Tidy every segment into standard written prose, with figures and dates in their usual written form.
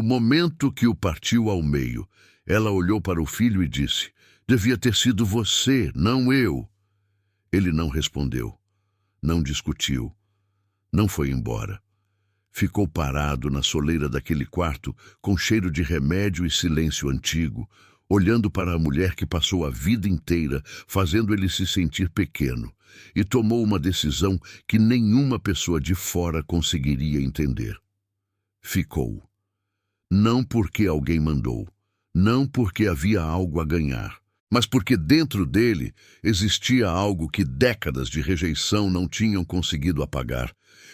momento que o partiu ao meio, ela olhou para o filho e disse: "Devia ter sido você, não eu." Ele não respondeu, não discutiu, não foi embora. Ficou parado na soleira daquele quarto, com cheiro de remédio e silêncio antigo, olhando para a mulher que passou a vida inteira fazendo ele se sentir pequeno, e tomou uma decisão que nenhuma pessoa de fora conseguiria entender. Ficou. Não porque alguém mandou, não porque havia algo a ganhar, mas porque dentro dele existia algo que décadas de rejeição não tinham conseguido apagar.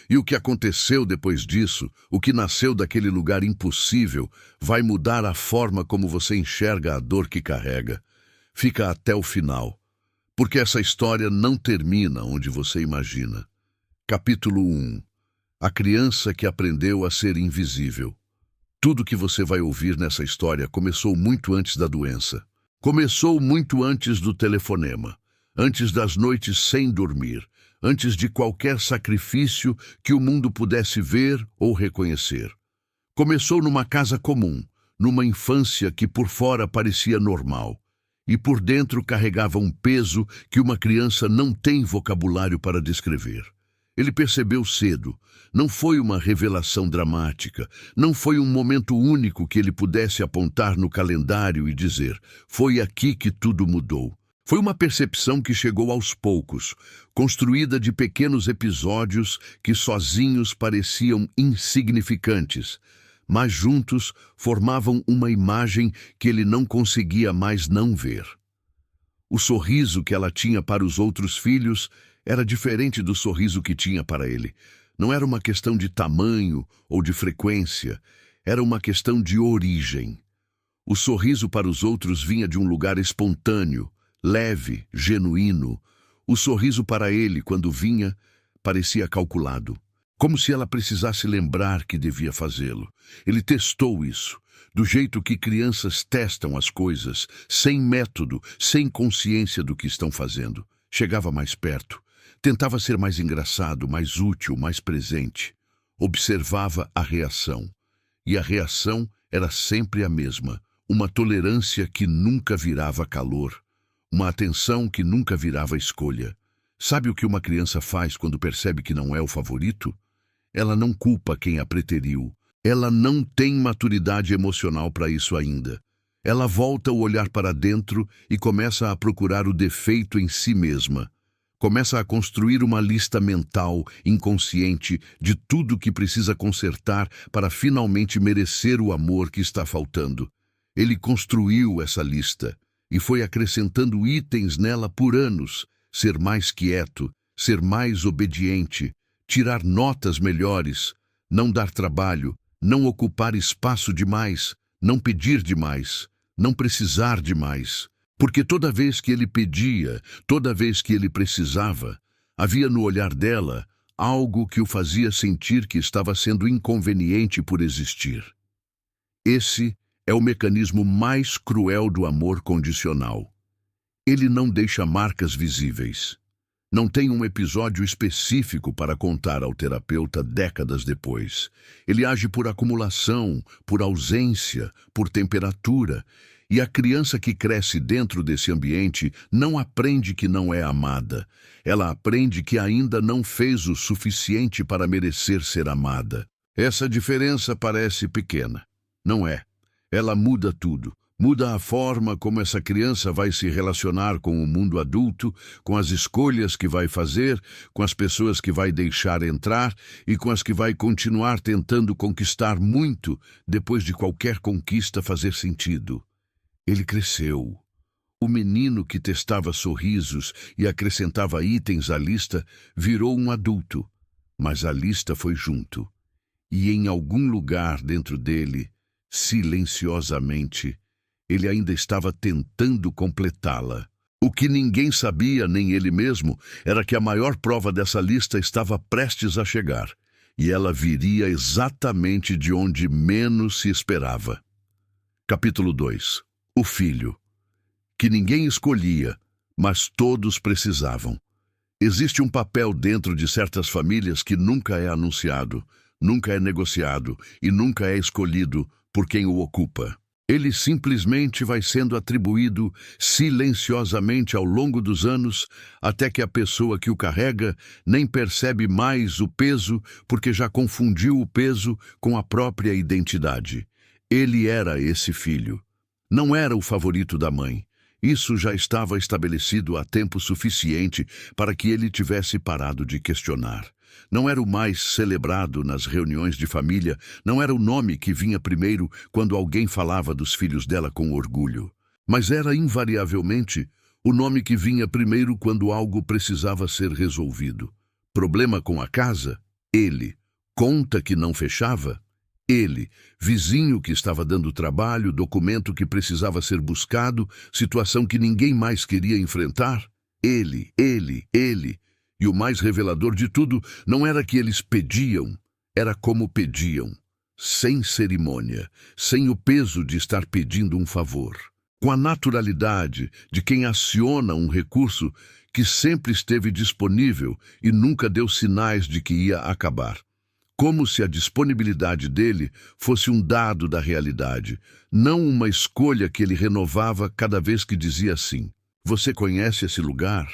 E o que aconteceu depois disso, o que nasceu daquele lugar impossível, vai mudar a forma como você enxerga a dor que carrega. Fica até o final, porque essa história não termina onde você imagina. Capítulo 1. A criança que aprendeu a ser invisível. Tudo que você vai ouvir nessa história começou muito antes da doença. Começou muito antes do telefonema, antes das noites sem dormir, antes de qualquer sacrifício que o mundo pudesse ver ou reconhecer. Começou numa casa comum, numa infância que por fora parecia normal, e por dentro carregava um peso que uma criança não tem vocabulário para descrever. Ele percebeu cedo, não foi uma revelação dramática, não foi um momento único que ele pudesse apontar no calendário e dizer: "Foi aqui que tudo mudou." Foi uma percepção que chegou aos poucos, construída de pequenos episódios que sozinhos pareciam insignificantes, mas juntos formavam uma imagem que ele não conseguia mais não ver. O sorriso que ela tinha para os outros filhos era diferente do sorriso que tinha para ele. Não era uma questão de tamanho ou de frequência, era uma questão de origem. O sorriso para os outros vinha de um lugar espontâneo, leve, genuíno. O sorriso para ele, quando vinha, parecia calculado, como se ela precisasse lembrar que devia fazê-lo. Ele testou isso, do jeito que crianças testam as coisas, sem método, sem consciência do que estão fazendo. Chegava mais perto, tentava ser mais engraçado, mais útil, mais presente. Observava a reação. E a reação era sempre a mesma, uma tolerância que nunca virava calor. Uma atenção que nunca virava escolha. Sabe o que uma criança faz quando percebe que não é o favorito? Ela não culpa quem a preteriu. Ela não tem maturidade emocional para isso ainda. Ela volta o olhar para dentro e começa a procurar o defeito em si mesma. Começa a construir uma lista mental, inconsciente, de tudo que precisa consertar para finalmente merecer o amor que está faltando. Ele construiu essa lista e foi acrescentando itens nela por anos: ser mais quieto, ser mais obediente, tirar notas melhores, não dar trabalho, não ocupar espaço demais, não pedir demais, não precisar demais. Porque toda vez que ele pedia, toda vez que ele precisava, havia no olhar dela algo que o fazia sentir que estava sendo inconveniente por existir. Esse é o mecanismo mais cruel do amor condicional. Ele não deixa marcas visíveis. Não tem um episódio específico para contar ao terapeuta décadas depois. Ele age por acumulação, por ausência, por temperatura. E a criança que cresce dentro desse ambiente não aprende que não é amada. Ela aprende que ainda não fez o suficiente para merecer ser amada. Essa diferença parece pequena. Não é. Ela muda tudo. Muda a forma como essa criança vai se relacionar com o mundo adulto, com as escolhas que vai fazer, com as pessoas que vai deixar entrar e com as que vai continuar tentando conquistar muito depois de qualquer conquista fazer sentido. Ele cresceu. O menino que testava sorrisos e acrescentava itens à lista virou um adulto, mas a lista foi junto. E em algum lugar dentro dele, silenciosamente, ele ainda estava tentando completá-la. O que ninguém sabia, nem ele mesmo, era que a maior prova dessa lista estava prestes a chegar, e ela viria exatamente de onde menos se esperava. Capítulo 2. O filho. Que ninguém escolhia, mas todos precisavam. Existe um papel dentro de certas famílias que nunca é anunciado, nunca é negociado e nunca é escolhido, por quem o ocupa. Ele simplesmente vai sendo atribuído silenciosamente ao longo dos anos, até que a pessoa que o carrega nem percebe mais o peso, porque já confundiu o peso com a própria identidade. Ele era esse filho. Não era o favorito da mãe. Isso já estava estabelecido há tempo suficiente para que ele tivesse parado de questionar. Não era o mais celebrado nas reuniões de família, não era o nome que vinha primeiro quando alguém falava dos filhos dela com orgulho. Mas era invariavelmente o nome que vinha primeiro quando algo precisava ser resolvido. Problema com a casa? Ele. Conta que não fechava? Ele. Vizinho que estava dando trabalho, documento que precisava ser buscado, situação que ninguém mais queria enfrentar? Ele. E o mais revelador de tudo não era que eles pediam, era como pediam, sem cerimônia, sem o peso de estar pedindo um favor. Com a naturalidade de quem aciona um recurso que sempre esteve disponível e nunca deu sinais de que ia acabar. Como se a disponibilidade dele fosse um dado da realidade, não uma escolha que ele renovava cada vez que dizia sim. Você conhece esse lugar?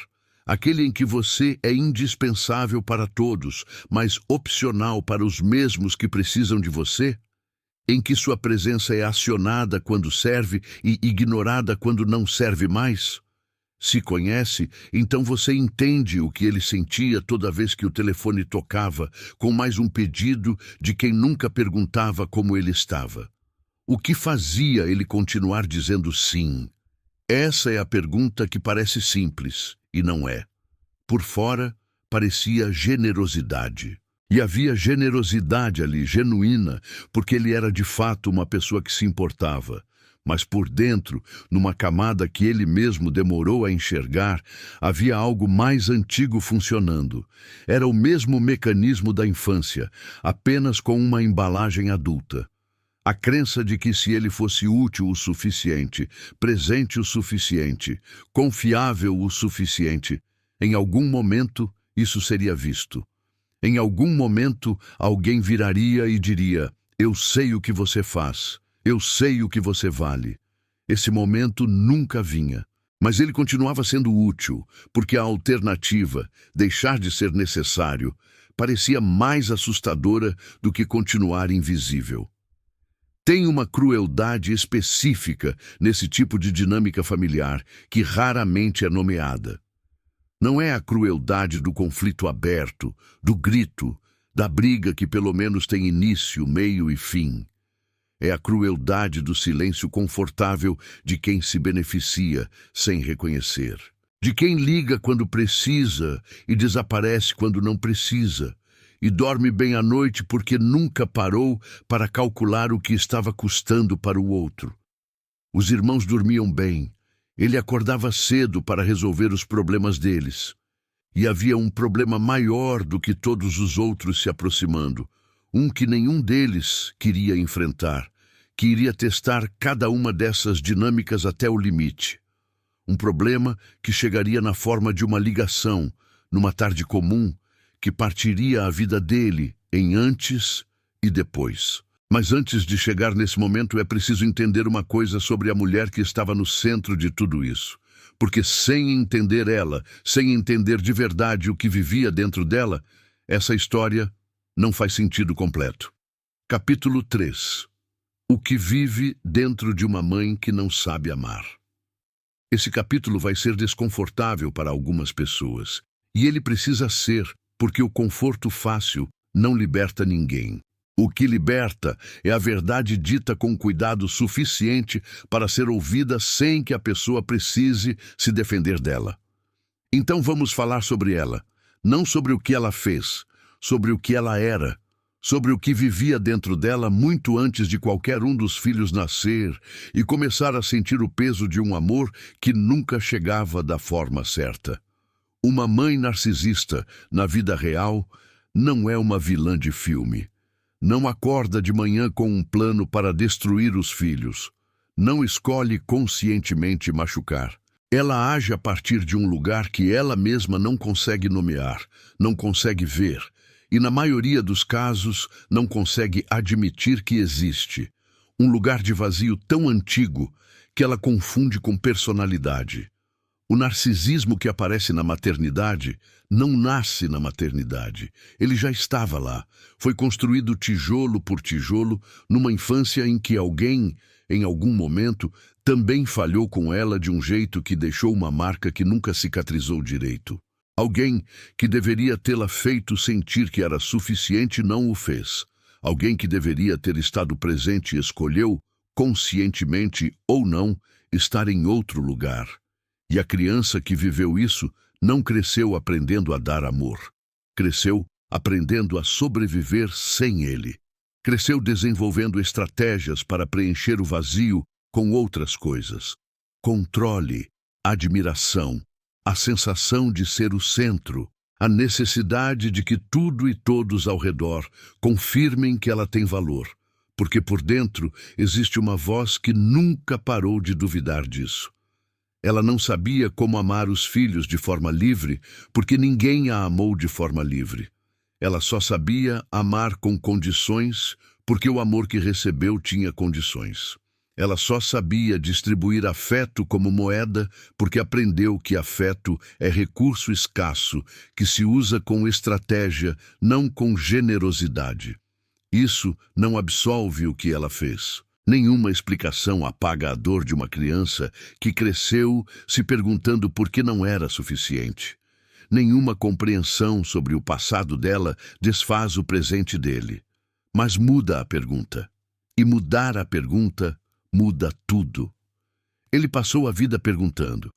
Aquele em que você é indispensável para todos, mas opcional para os mesmos que precisam de você? Em que sua presença é acionada quando serve e ignorada quando não serve mais? Se conhece, então você entende o que ele sentia toda vez que o telefone tocava, com mais um pedido de quem nunca perguntava como ele estava. O que fazia ele continuar dizendo sim? Essa é a pergunta que parece simples, e não é. Por fora, parecia generosidade. E havia generosidade ali, genuína, porque ele era de fato uma pessoa que se importava. Mas por dentro, numa camada que ele mesmo demorou a enxergar, havia algo mais antigo funcionando. Era o mesmo mecanismo da infância, apenas com uma embalagem adulta. A crença de que se ele fosse útil o suficiente, presente o suficiente, confiável o suficiente, em algum momento isso seria visto. Em algum momento alguém viraria e diria: eu sei o que você faz, eu sei o que você vale. Esse momento nunca vinha. Mas ele continuava sendo útil, porque a alternativa, deixar de ser necessário, parecia mais assustadora do que continuar invisível. Tem uma crueldade específica nesse tipo de dinâmica familiar que raramente é nomeada. Não é a crueldade do conflito aberto, do grito, da briga que pelo menos tem início, meio e fim. É a crueldade do silêncio confortável de quem se beneficia sem reconhecer. De quem liga quando precisa e desaparece quando não precisa. E dorme bem à noite porque nunca parou para calcular o que estava custando para o outro. Os irmãos dormiam bem. Ele acordava cedo para resolver os problemas deles. E havia um problema maior do que todos os outros se aproximando, um que nenhum deles queria enfrentar, que iria testar cada uma dessas dinâmicas até o limite. Um problema que chegaria na forma de uma ligação, numa tarde comum, que partiria a vida dele em antes e depois. Mas antes de chegar nesse momento é preciso entender uma coisa sobre a mulher que estava no centro de tudo isso. Porque sem entender ela, sem entender de verdade o que vivia dentro dela, essa história não faz sentido completo. Capítulo 3. O que vive dentro de uma mãe que não sabe amar. Esse capítulo vai ser desconfortável para algumas pessoas. E ele precisa ser, porque o conforto fácil não liberta ninguém. O que liberta é a verdade dita com cuidado suficiente para ser ouvida sem que a pessoa precise se defender dela. Então vamos falar sobre ela, não sobre o que ela fez, sobre o que ela era, sobre o que vivia dentro dela muito antes de qualquer um dos filhos nascer e começar a sentir o peso de um amor que nunca chegava da forma certa. Uma mãe narcisista, na vida real, não é uma vilã de filme. Não acorda de manhã com um plano para destruir os filhos. Não escolhe conscientemente machucar. Ela age a partir de um lugar que ela mesma não consegue nomear, não consegue ver, e na maioria dos casos não consegue admitir que existe. Um lugar de vazio tão antigo que ela confunde com personalidade. O narcisismo que aparece na maternidade não nasce na maternidade. Ele já estava lá. Foi construído tijolo por tijolo numa infância em que alguém, em algum momento, também falhou com ela de um jeito que deixou uma marca que nunca cicatrizou direito. Alguém que deveria tê-la feito sentir que era suficiente não o fez. Alguém que deveria ter estado presente escolheu, conscientemente ou não, estar em outro lugar. E a criança que viveu isso não cresceu aprendendo a dar amor. Cresceu aprendendo a sobreviver sem ele. Cresceu desenvolvendo estratégias para preencher o vazio com outras coisas. Controle, admiração, a sensação de ser o centro, a necessidade de que tudo e todos ao redor confirmem que ela tem valor, porque por dentro existe uma voz que nunca parou de duvidar disso. Ela não sabia como amar os filhos de forma livre, porque ninguém a amou de forma livre. Ela só sabia amar com condições, porque o amor que recebeu tinha condições. Ela só sabia distribuir afeto como moeda, porque aprendeu que afeto é recurso escasso, que se usa com estratégia, não com generosidade. Isso não absolve o que ela fez. Nenhuma explicação apaga a dor de uma criança que cresceu se perguntando por que não era suficiente. Nenhuma compreensão sobre o passado dela desfaz o presente dele. Mas muda a pergunta. E mudar a pergunta muda tudo. Ele passou a vida perguntando: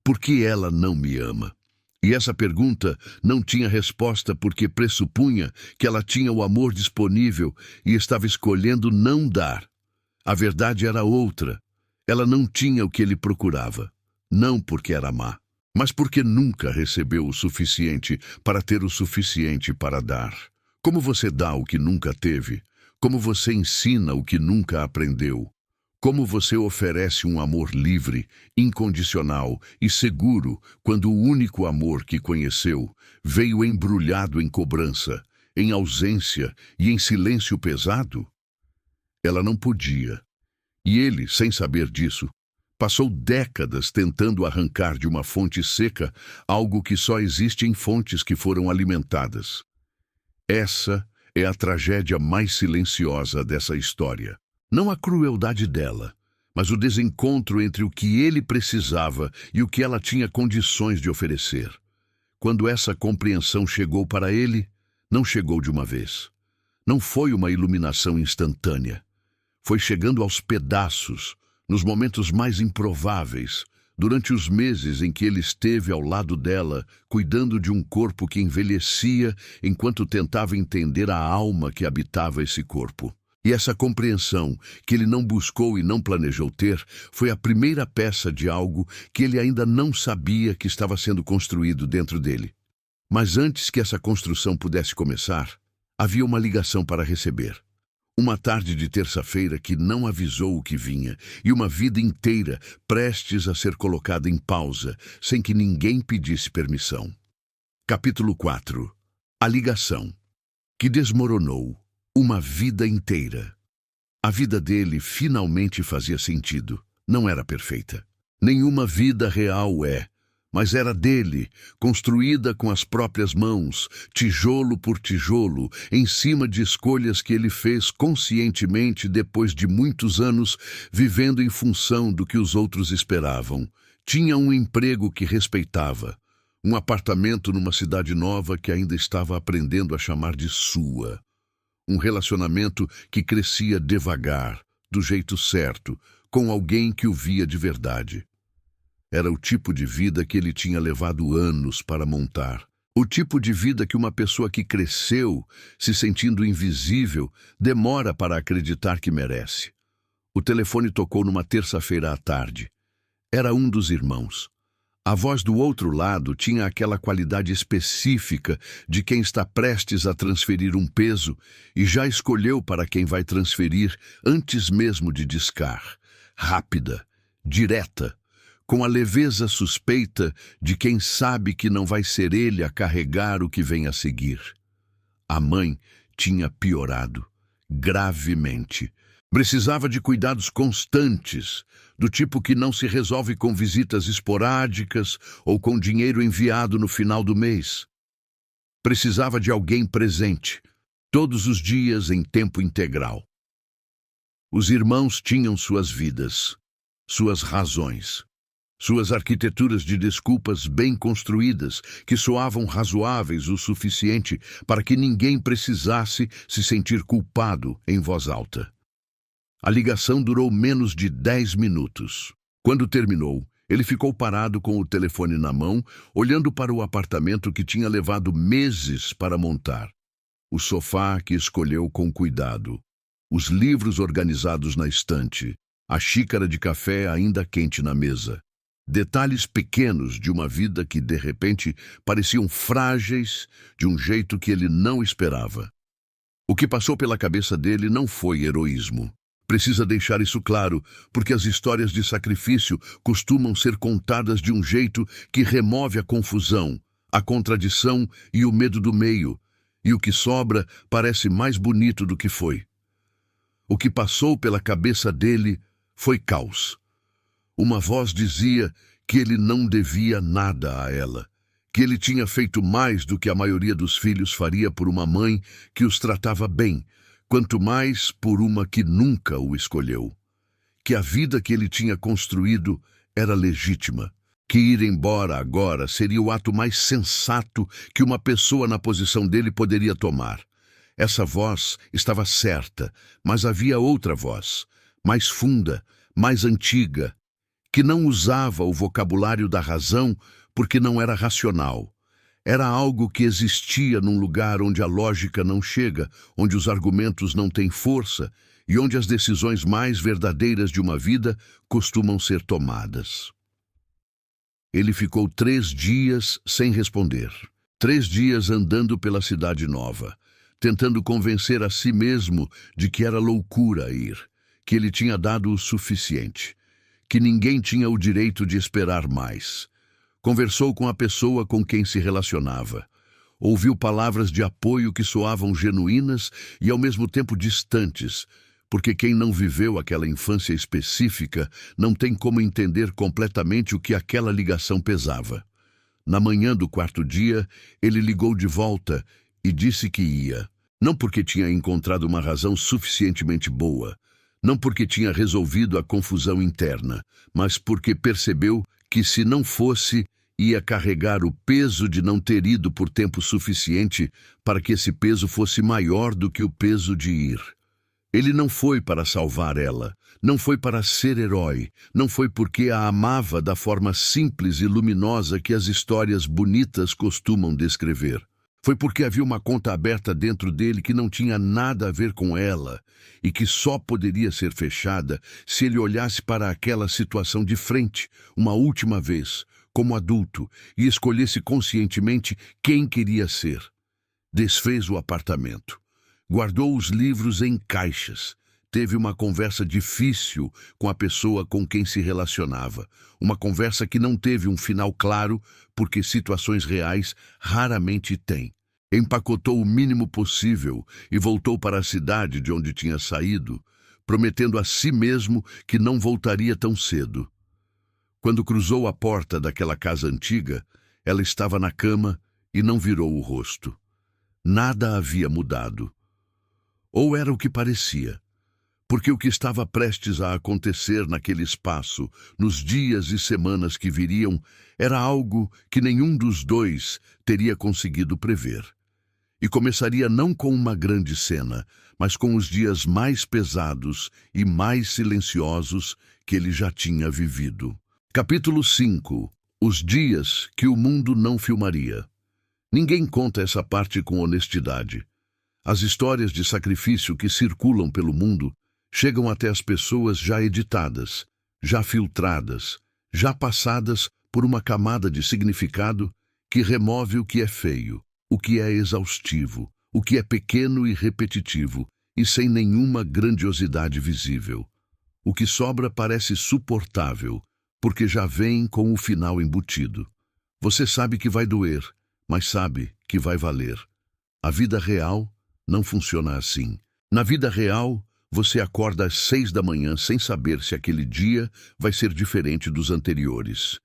por que ela não me ama? E essa pergunta não tinha resposta porque pressupunha que ela tinha o amor disponível e estava escolhendo não dar. A verdade era outra. Ela não tinha o que ele procurava. Não porque era má, mas porque nunca recebeu o suficiente para ter o suficiente para dar. Como você dá o que nunca teve? Como você ensina o que nunca aprendeu? Como você oferece um amor livre, incondicional e seguro quando o único amor que conheceu veio embrulhado em cobrança, em ausência e em silêncio pesado? Ela não podia. E ele, sem saber disso, passou décadas tentando arrancar de uma fonte seca algo que só existe em fontes que foram alimentadas. Essa é a tragédia mais silenciosa dessa história. Não a crueldade dela, mas o desencontro entre o que ele precisava e o que ela tinha condições de oferecer. Quando essa compreensão chegou para ele, não chegou de uma vez. Não foi uma iluminação instantânea. Foi chegando aos pedaços, nos momentos mais improváveis, durante os meses em que ele esteve ao lado dela, cuidando de um corpo que envelhecia enquanto tentava entender a alma que habitava esse corpo. E essa compreensão, que ele não buscou e não planejou ter, foi a primeira peça de algo que ele ainda não sabia que estava sendo construído dentro dele. Mas antes que essa construção pudesse começar, havia uma ligação para receber. Uma tarde de terça-feira que não avisou o que vinha, e uma vida inteira prestes a ser colocada em pausa, sem que ninguém pedisse permissão. Capítulo 4. A ligação, que desmoronou uma vida inteira. A vida dele finalmente fazia sentido. Não era perfeita. Nenhuma vida real é, mas era dele, construída com as próprias mãos, tijolo por tijolo, em cima de escolhas que ele fez conscientemente depois de muitos anos vivendo em função do que os outros esperavam. Tinha um emprego que respeitava, um apartamento numa cidade nova que ainda estava aprendendo a chamar de sua. Um relacionamento que crescia devagar, do jeito certo, com alguém que o via de verdade. Era o tipo de vida que ele tinha levado anos para montar. O tipo de vida que uma pessoa que cresceu, se sentindo invisível, demora para acreditar que merece. O telefone tocou numa terça-feira à tarde. Era um dos irmãos. A voz do outro lado tinha aquela qualidade específica de quem está prestes a transferir um peso e já escolheu para quem vai transferir antes mesmo de discar. Rápida, direta, com a leveza suspeita de quem sabe que não vai ser ele a carregar o que vem a seguir. A mãe tinha piorado, gravemente. Precisava de cuidados constantes, do tipo que não se resolve com visitas esporádicas ou com dinheiro enviado no final do mês. Precisava de alguém presente, todos os dias em tempo integral. Os irmãos tinham suas vidas, suas razões, suas arquiteturas de desculpas bem construídas, que soavam razoáveis o suficiente para que ninguém precisasse se sentir culpado em voz alta. A ligação durou menos de 10 minutos. Quando terminou, ele ficou parado com o telefone na mão, olhando para o apartamento que tinha levado meses para montar. O sofá que escolheu com cuidado, os livros organizados na estante, a xícara de café ainda quente na mesa. Detalhes pequenos de uma vida que, de repente, pareciam frágeis de um jeito que ele não esperava. O que passou pela cabeça dele não foi heroísmo. Precisa deixar isso claro, porque as histórias de sacrifício costumam ser contadas de um jeito que remove a confusão, a contradição e o medo do meio, e o que sobra parece mais bonito do que foi. O que passou pela cabeça dele foi caos. Uma voz dizia que ele não devia nada a ela, que ele tinha feito mais do que a maioria dos filhos faria por uma mãe que os tratava bem, quanto mais por uma que nunca o escolheu. Que a vida que ele tinha construído era legítima. Que ir embora agora seria o ato mais sensato que uma pessoa na posição dele poderia tomar. Essa voz estava certa, mas havia outra voz, mais funda, mais antiga, que não usava o vocabulário da razão porque não era racional. Era algo que existia num lugar onde a lógica não chega, onde os argumentos não têm força e onde as decisões mais verdadeiras de uma vida costumam ser tomadas. Ele ficou 3 dias sem responder. 3 dias andando pela cidade nova, tentando convencer a si mesmo de que era loucura ir, que ele tinha dado o suficiente, que ninguém tinha o direito de esperar mais. Conversou com a pessoa com quem se relacionava. Ouviu palavras de apoio que soavam genuínas e ao mesmo tempo distantes, porque quem não viveu aquela infância específica não tem como entender completamente o que aquela ligação pesava. Na manhã do 4º dia, ele ligou de volta e disse que ia. Não porque tinha encontrado uma razão suficientemente boa, não porque tinha resolvido a confusão interna, mas porque percebeu que se não fosse, ia carregar o peso de não ter ido por tempo suficiente para que esse peso fosse maior do que o peso de ir. Ele não foi para salvar ela, não foi para ser herói, não foi porque a amava da forma simples e luminosa que as histórias bonitas costumam descrever. Foi porque havia uma conta aberta dentro dele que não tinha nada a ver com ela e que só poderia ser fechada se ele olhasse para aquela situação de frente, uma última vez, como adulto, e escolhesse conscientemente quem queria ser. Desfez o apartamento. Guardou os livros em caixas. Teve uma conversa difícil com a pessoa com quem se relacionava. Uma conversa que não teve um final claro, porque situações reais raramente têm. Empacotou o mínimo possível e voltou para a cidade de onde tinha saído, prometendo a si mesmo que não voltaria tão cedo. Quando cruzou a porta daquela casa antiga, ela estava na cama e não virou o rosto. Nada havia mudado. Ou era o que parecia, porque o que estava prestes a acontecer naquele espaço, nos dias e semanas que viriam, era algo que nenhum dos dois teria conseguido prever. E começaria não com uma grande cena, mas com os dias mais pesados e mais silenciosos que ele já tinha vivido. Capítulo 5. Os dias que o mundo não filmaria. Ninguém conta essa parte com honestidade. As histórias de sacrifício que circulam pelo mundo chegam até as pessoas já editadas, já filtradas, já passadas por uma camada de significado que remove o que é feio, o que é exaustivo, o que é pequeno e repetitivo, e sem nenhuma grandiosidade visível. O que sobra parece suportável, porque já vem com o final embutido. Você sabe que vai doer, mas sabe que vai valer. A vida real não funciona assim. Na vida real, Você acorda às 6 da manhã sem saber se aquele dia vai ser diferente dos anteriores,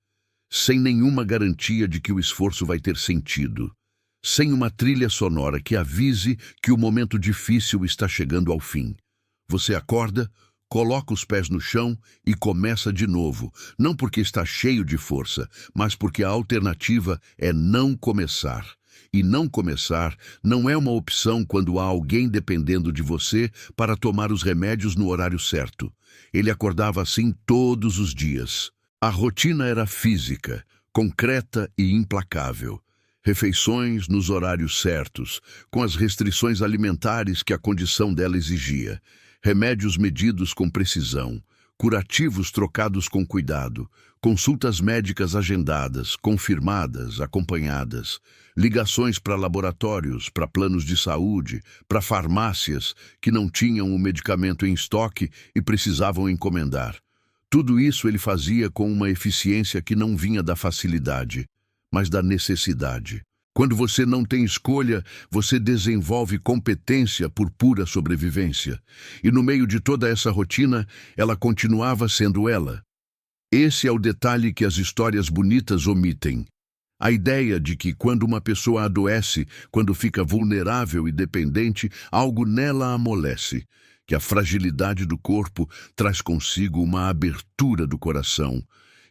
sem nenhuma garantia de que o esforço vai ter sentido, sem uma trilha sonora que avise que o momento difícil está chegando ao fim. Você acorda, coloca os pés no chão e começa de novo, não porque está cheio de força, mas porque a alternativa é não começar. E não começar não é uma opção quando há alguém dependendo de você para tomar os remédios no horário certo. Ele acordava assim todos os dias. A rotina era física, concreta e implacável. Refeições nos horários certos, com as restrições alimentares que a condição dela exigia. Remédios medidos com precisão, curativos trocados com cuidado, consultas médicas agendadas, confirmadas, acompanhadas, ligações para laboratórios, para planos de saúde, para farmácias que não tinham o medicamento em estoque e precisavam encomendar. Tudo isso ele fazia com uma eficiência que não vinha da facilidade, mas da necessidade. Quando você não tem escolha, você desenvolve competência por pura sobrevivência. E no meio de toda essa rotina, ela continuava sendo ela. Esse é o detalhe que as histórias bonitas omitem. A ideia de que quando uma pessoa adoece, quando fica vulnerável e dependente, algo nela amolece, que a fragilidade do corpo traz consigo uma abertura do coração,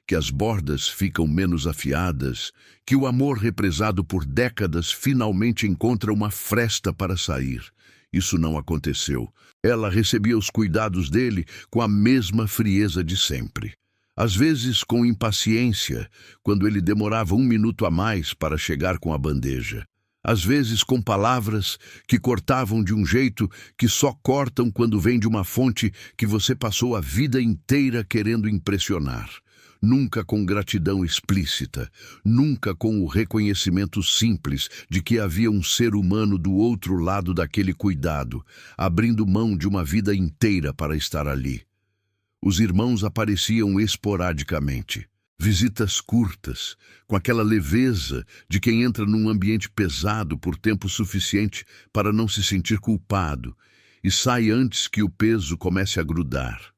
que as bordas ficam menos afiadas, que o amor represado por décadas finalmente encontra uma fresta para sair. Isso não aconteceu. Ela recebia os cuidados dele com a mesma frieza de sempre. Às vezes com impaciência, quando ele demorava 1 minuto a mais para chegar com a bandeja. Às vezes com palavras que cortavam de um jeito que só cortam quando vem de uma fonte que você passou a vida inteira querendo impressionar. Nunca com gratidão explícita, nunca com o reconhecimento simples de que havia um ser humano do outro lado daquele cuidado, abrindo mão de uma vida inteira para estar ali. Os irmãos apareciam esporadicamente, visitas curtas, com aquela leveza de quem entra num ambiente pesado por tempo suficiente para não se sentir culpado e sai antes que o peso comece a grudar.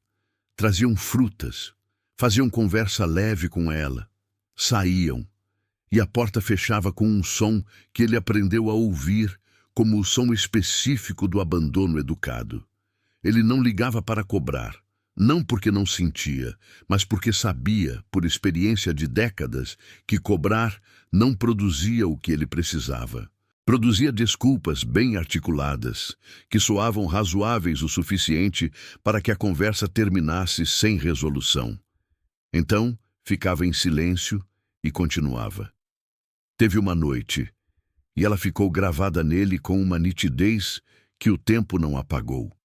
Traziam frutas, faziam conversa leve com ela, saíam, e a porta fechava com um som que ele aprendeu a ouvir como o som específico do abandono educado. Ele não ligava para cobrar, não porque não sentia, mas porque sabia, por experiência de décadas, que cobrar não produzia o que ele precisava. Produzia desculpas bem articuladas, que soavam razoáveis o suficiente para que a conversa terminasse sem resolução. Então, ficava em silêncio e continuava. Teve uma noite, e ela ficou gravada nele com uma nitidez que o tempo não apagou,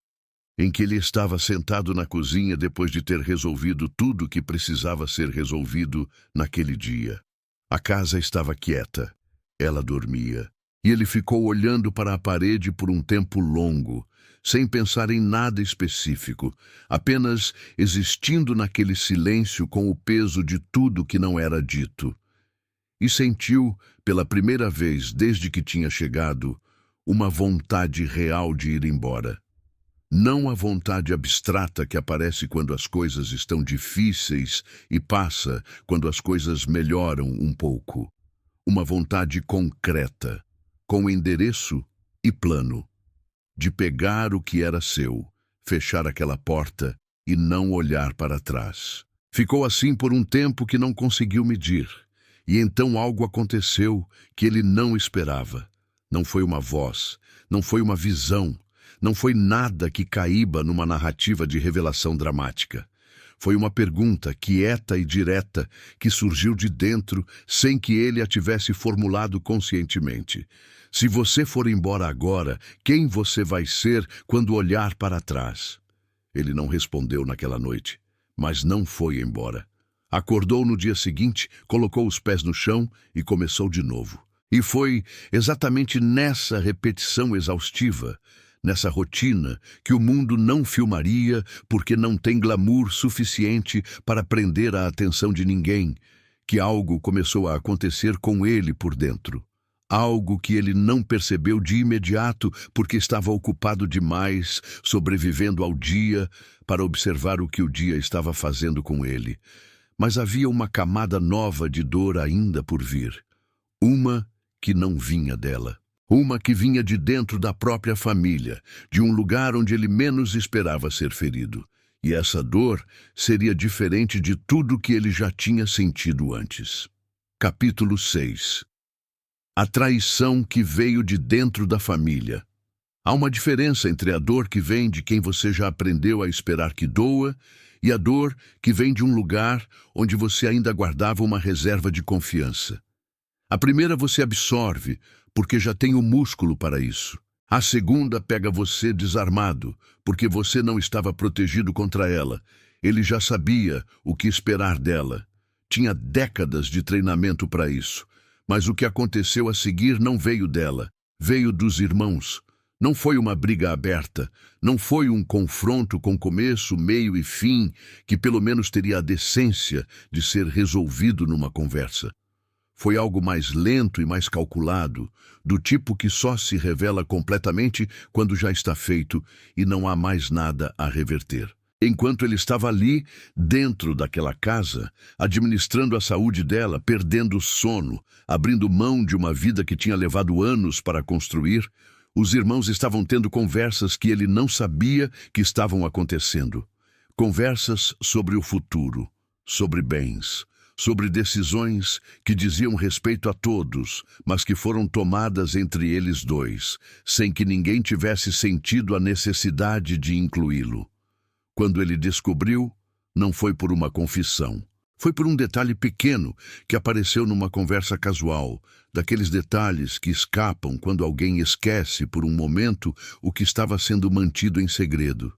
em que ele estava sentado na cozinha depois de ter resolvido tudo o que precisava ser resolvido naquele dia. A casa estava quieta, ela dormia, e ele ficou olhando para a parede por um tempo longo, sem pensar em nada específico, apenas existindo naquele silêncio com o peso de tudo que não era dito. E sentiu, pela primeira vez desde que tinha chegado, uma vontade real de ir embora. Não a vontade abstrata que aparece quando as coisas estão difíceis e passa quando as coisas melhoram um pouco. Uma vontade concreta, com endereço e plano. De pegar o que era seu, fechar aquela porta e não olhar para trás. Ficou assim por um tempo que não conseguiu medir, e então algo aconteceu que ele não esperava. Não foi uma voz, não foi uma visão, não foi nada que caíba numa narrativa de revelação dramática. Foi uma pergunta quieta e direta que surgiu de dentro sem que ele a tivesse formulado conscientemente. Se você for embora agora, quem você vai ser quando olhar para trás? Ele não respondeu naquela noite, mas não foi embora. Acordou no dia seguinte, colocou os pés no chão e começou de novo. E foi exatamente nessa repetição exaustiva, nessa rotina, que o mundo não filmaria porque não tem glamour suficiente para prender a atenção de ninguém, que algo começou a acontecer com ele por dentro. algo que ele não percebeu de imediato porque estava ocupado demais, sobrevivendo ao dia, para observar o que o dia estava fazendo com ele. Mas havia uma camada nova de dor ainda por vir. Uma que não vinha dela. Uma que vinha de dentro da própria família, de um lugar onde ele menos esperava ser ferido. E essa dor seria diferente de tudo que ele já tinha sentido antes. Capítulo 6. A traição que veio de dentro da família. Há uma diferença entre a dor que vem de quem você já aprendeu a esperar que doa e a dor que vem de um lugar onde você ainda guardava uma reserva de confiança. A primeira você absorve, porque já tem o músculo para isso. A segunda pega você desarmado, porque você não estava protegido contra ela. Ele já sabia o que esperar dela. Tinha décadas de treinamento para isso. Mas o que aconteceu a seguir não veio dela. Veio dos irmãos. Não foi uma briga aberta. Não foi um confronto com começo, meio e fim, que pelo menos teria a decência de ser resolvido numa conversa. Foi algo mais lento e mais calculado, do tipo que só se revela completamente quando já está feito e não há mais nada a reverter. Enquanto ele estava ali, dentro daquela casa, administrando a saúde dela, perdendo o sono, abrindo mão de uma vida que tinha levado anos para construir, os irmãos estavam tendo conversas que ele não sabia que estavam acontecendo. Conversas sobre o futuro, sobre bens, sobre decisões que diziam respeito a todos, mas que foram tomadas entre eles dois, sem que ninguém tivesse sentido a necessidade de incluí-lo. Quando ele descobriu, não foi por uma confissão. Foi por um detalhe pequeno que apareceu numa conversa casual, daqueles detalhes que escapam quando alguém esquece por um momento o que estava sendo mantido em segredo.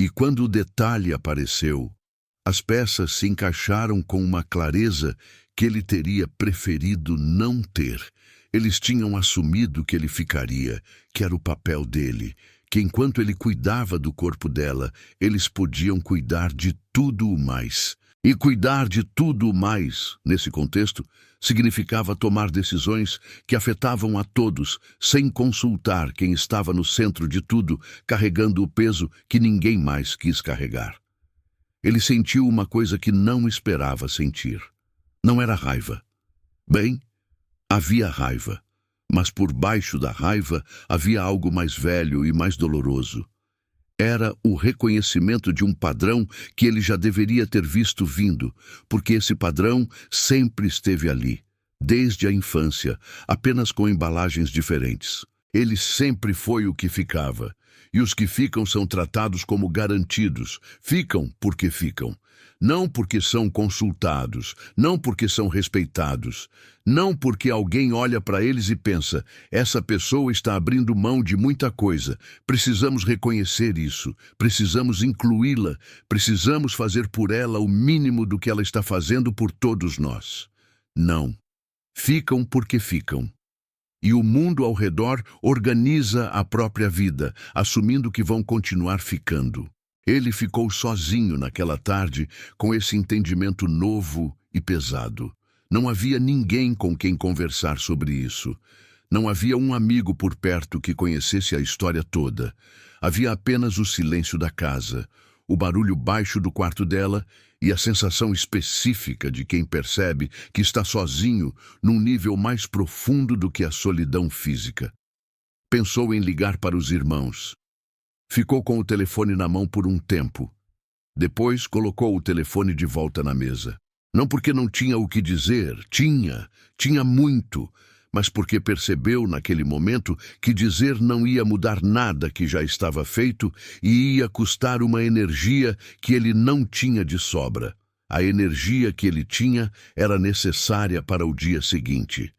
E quando o detalhe apareceu, as peças se encaixaram com uma clareza que ele teria preferido não ter. Eles tinham assumido que ele ficaria, que era o papel dele, que enquanto ele cuidava do corpo dela, eles podiam cuidar de tudo o mais. E cuidar de tudo o mais, nesse contexto, significava tomar decisões que afetavam a todos, sem consultar quem estava no centro de tudo, carregando o peso que ninguém mais quis carregar. Ele sentiu uma coisa que não esperava sentir. Não era raiva. Bem, havia raiva, mas por baixo da raiva havia algo mais velho e mais doloroso. Era o reconhecimento de um padrão que ele já deveria ter visto vindo, porque esse padrão sempre esteve ali, desde a infância, apenas com embalagens diferentes. Ele sempre foi o que ficava. E os que ficam são tratados como garantidos. Ficam porque ficam. Não porque são consultados, não porque são respeitados, não porque alguém olha para eles e pensa, essa pessoa está abrindo mão de muita coisa, precisamos reconhecer isso, precisamos incluí-la, precisamos fazer por ela o mínimo do que ela está fazendo por todos nós. Não. Ficam porque ficam. E o mundo ao redor organiza a própria vida, assumindo que vão continuar ficando. Ele ficou sozinho naquela tarde, com esse entendimento novo e pesado. Não havia ninguém com quem conversar sobre isso. Não havia um amigo por perto que conhecesse a história toda. Havia apenas o silêncio da casa, o barulho baixo do quarto dela e a sensação específica de quem percebe que está sozinho num nível mais profundo do que a solidão física. Pensou em ligar para os irmãos. Ficou com o telefone na mão por um tempo. Depois colocou o telefone de volta na mesa. Não porque não tinha o que dizer, tinha muito, mas porque percebeu naquele momento que dizer não ia mudar nada que já estava feito e ia custar uma energia que ele não tinha de sobra. A energia que ele tinha era necessária para o dia seguinte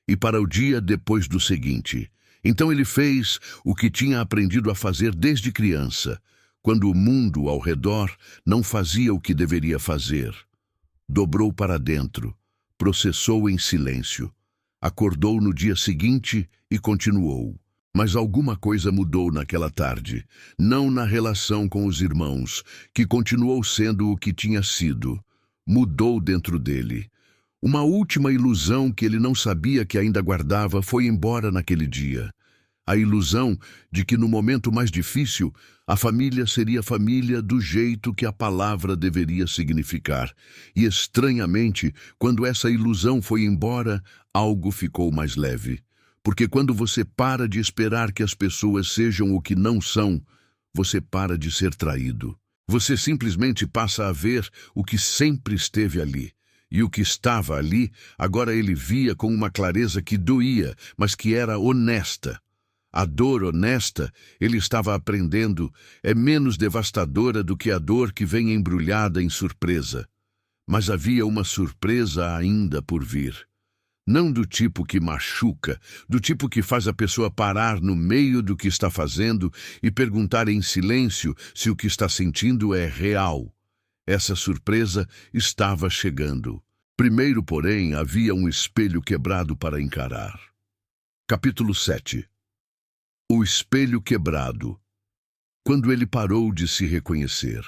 e para o dia depois do seguinte. Então ele fez o que tinha aprendido a fazer desde criança, quando o mundo ao redor não fazia o que deveria fazer. Dobrou para dentro, processou em silêncio. Acordou no dia seguinte e continuou. Mas alguma coisa mudou naquela tarde, não na relação com os irmãos, que continuou sendo o que tinha sido. Mudou dentro dele. Uma última ilusão que ele não sabia que ainda guardava foi embora naquele dia. A ilusão de que no momento mais difícil, a família seria família do jeito que a palavra deveria significar. E estranhamente, quando essa ilusão foi embora, algo ficou mais leve. Porque quando você para de esperar que as pessoas sejam o que não são, você para de ser traído. Você simplesmente passa a ver o que sempre esteve ali. E o que estava ali, agora ele via com uma clareza que doía, mas que era honesta. A dor honesta, ele estava aprendendo, é menos devastadora do que a dor que vem embrulhada em surpresa. Mas havia uma surpresa ainda por vir. Não do tipo que machuca, do tipo que faz a pessoa parar no meio do que está fazendo e perguntar em silêncio se o que está sentindo é real. Essa surpresa estava chegando. Primeiro, porém, havia um espelho quebrado para encarar. Capítulo 7. O espelho quebrado. Quando ele parou de se reconhecer.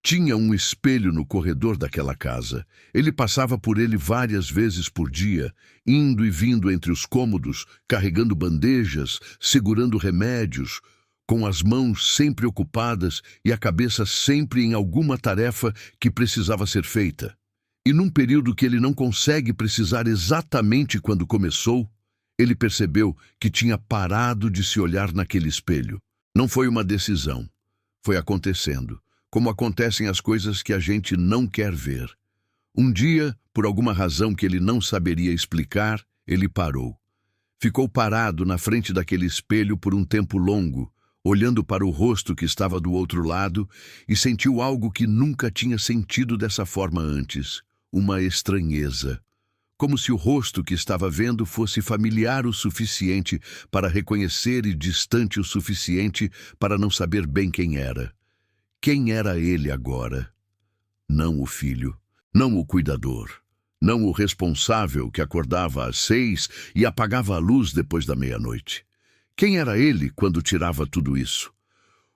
Tinha um espelho no corredor daquela casa. Ele passava por ele várias vezes por dia, indo e vindo entre os cômodos, carregando bandejas, segurando remédios, com as mãos sempre ocupadas e a cabeça sempre em alguma tarefa que precisava ser feita. E num período que ele não consegue precisar exatamente quando começou, ele percebeu que tinha parado de se olhar naquele espelho. Não foi uma decisão. Foi acontecendo, como acontecem as coisas que a gente não quer ver. Um dia, por alguma razão que ele não saberia explicar, ele parou. Ficou parado na frente daquele espelho por um tempo longo, olhando para o rosto que estava do outro lado, e sentiu algo que nunca tinha sentido dessa forma antes, uma estranheza. Como se o rosto que estava vendo fosse familiar o suficiente para reconhecer e distante o suficiente para não saber bem quem era. Quem era ele agora? Não o filho, não o cuidador, não o responsável que acordava às 6 e apagava a luz depois da meia-noite. Quem era ele quando tirava tudo isso?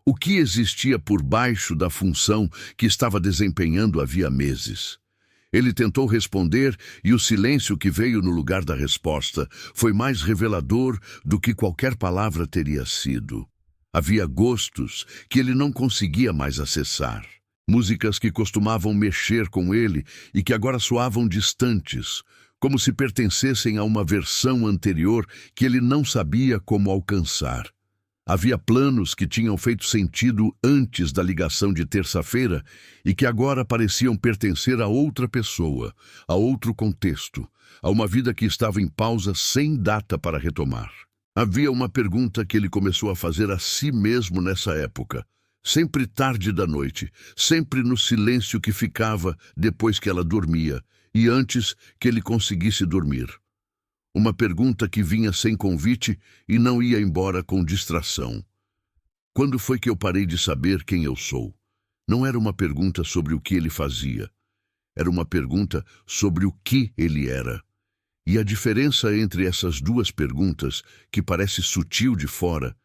O que existia por baixo da função que estava desempenhando havia meses? Ele tentou responder e o silêncio que veio no lugar da resposta foi mais revelador do que qualquer palavra teria sido. Havia gostos que ele não conseguia mais acessar. Músicas que costumavam mexer com ele e que agora soavam distantes, como se pertencessem a uma versão anterior que ele não sabia como alcançar. Havia planos que tinham feito sentido antes da ligação de terça-feira e que agora pareciam pertencer a outra pessoa, a outro contexto, a uma vida que estava em pausa sem data para retomar. Havia uma pergunta que ele começou a fazer a si mesmo nessa época, sempre tarde da noite, sempre no silêncio que ficava depois que ela dormia e antes que ele conseguisse dormir. Uma pergunta que vinha sem convite e não ia embora com distração. Quando foi que eu parei de saber quem eu sou? Não era uma pergunta sobre o que ele fazia. Era uma pergunta sobre o que ele era. E a diferença entre essas duas perguntas, que parece sutil de fora,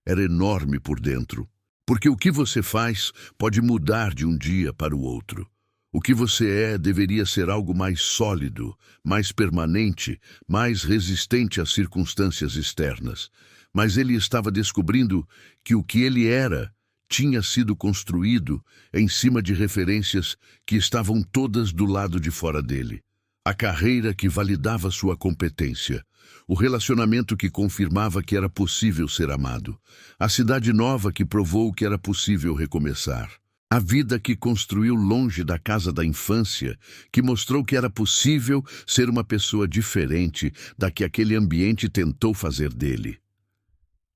era enorme por dentro. Porque o que você faz pode mudar de um dia para o outro. O que você é deveria ser algo mais sólido, mais permanente, mais resistente às circunstâncias externas. Mas ele estava descobrindo que o que ele era tinha sido construído em cima de referências que estavam todas do lado de fora dele. A carreira que validava sua competência, o relacionamento que confirmava que era possível ser amado, a cidade nova que provou que era possível recomeçar, a vida que construiu longe da casa da infância, que mostrou que era possível ser uma pessoa diferente da que aquele ambiente tentou fazer dele.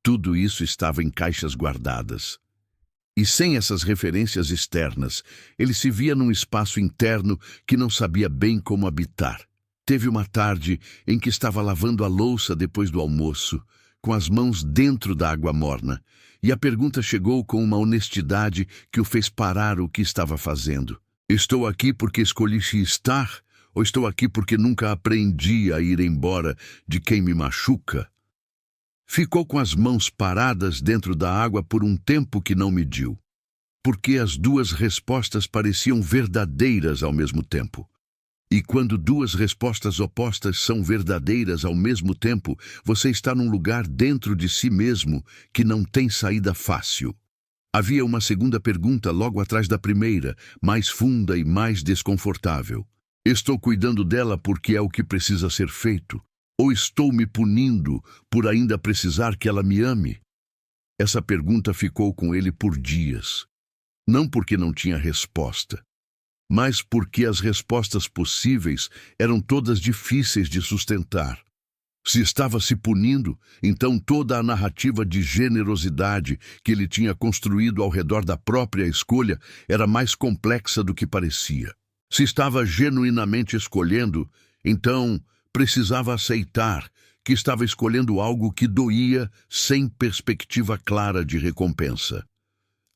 Tudo isso estava em caixas guardadas. E sem essas referências externas, ele se via num espaço interno que não sabia bem como habitar. Teve uma tarde em que estava lavando a louça depois do almoço, com as mãos dentro da água morna, e a pergunta chegou com uma honestidade que o fez parar o que estava fazendo. Estou aqui porque escolhi estar, ou estou aqui porque nunca aprendi a ir embora de quem me machuca? Ficou com as mãos paradas dentro da água por um tempo que não mediu, porque as duas respostas pareciam verdadeiras ao mesmo tempo. E quando duas respostas opostas são verdadeiras ao mesmo tempo, você está num lugar dentro de si mesmo que não tem saída fácil. Havia uma segunda pergunta logo atrás da primeira, mais funda e mais desconfortável. Estou cuidando dela porque é o que precisa ser feito? Ou estou me punindo por ainda precisar que ela me ame? Essa pergunta ficou com ele por dias. Não porque não tinha resposta, mas porque as respostas possíveis eram todas difíceis de sustentar. Se estava se punindo, então toda a narrativa de generosidade que ele tinha construído ao redor da própria escolha era mais complexa do que parecia. Se estava genuinamente escolhendo, então precisava aceitar que estava escolhendo algo que doía sem perspectiva clara de recompensa.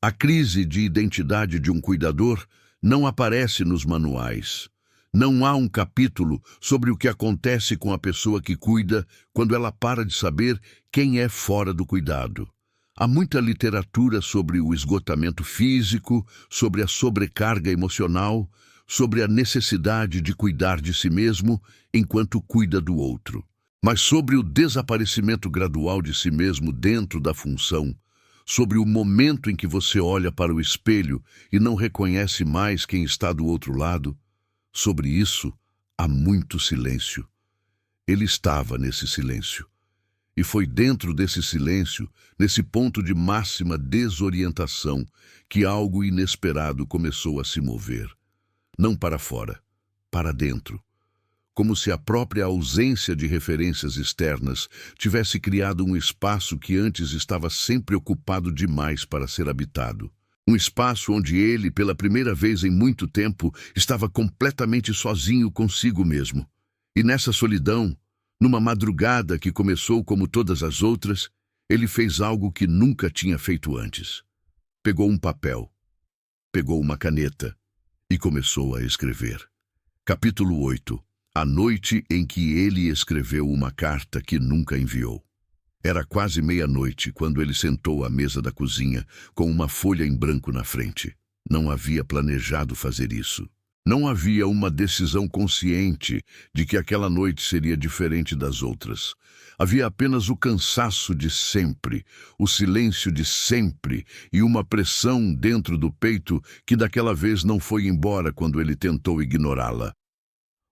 A crise de identidade de um cuidador não aparece nos manuais. Não há um capítulo sobre o que acontece com a pessoa que cuida quando ela para de saber quem é fora do cuidado. Há muita literatura sobre o esgotamento físico, sobre a sobrecarga emocional, sobre a necessidade de cuidar de si mesmo enquanto cuida do outro. Mas sobre o desaparecimento gradual de si mesmo dentro da função, sobre o momento em que você olha para o espelho e não reconhece mais quem está do outro lado, sobre isso há muito silêncio. Ele estava nesse silêncio. E foi dentro desse silêncio, nesse ponto de máxima desorientação, que algo inesperado começou a se mover. Não para fora, para dentro. Como se a própria ausência de referências externas tivesse criado um espaço que antes estava sempre ocupado demais para ser habitado. Um espaço onde ele, pela primeira vez em muito tempo, estava completamente sozinho consigo mesmo. E nessa solidão, numa madrugada que começou como todas as outras, ele fez algo que nunca tinha feito antes. Pegou um papel, pegou uma caneta e começou a escrever. Capítulo 8. A noite em que ele escreveu uma carta que nunca enviou. Era quase meia-noite quando ele sentou à mesa da cozinha com uma folha em branco na frente. Não havia planejado fazer isso. Não havia uma decisão consciente de que aquela noite seria diferente das outras. Havia apenas o cansaço de sempre, o silêncio de sempre e uma pressão dentro do peito que daquela vez não foi embora quando ele tentou ignorá-la.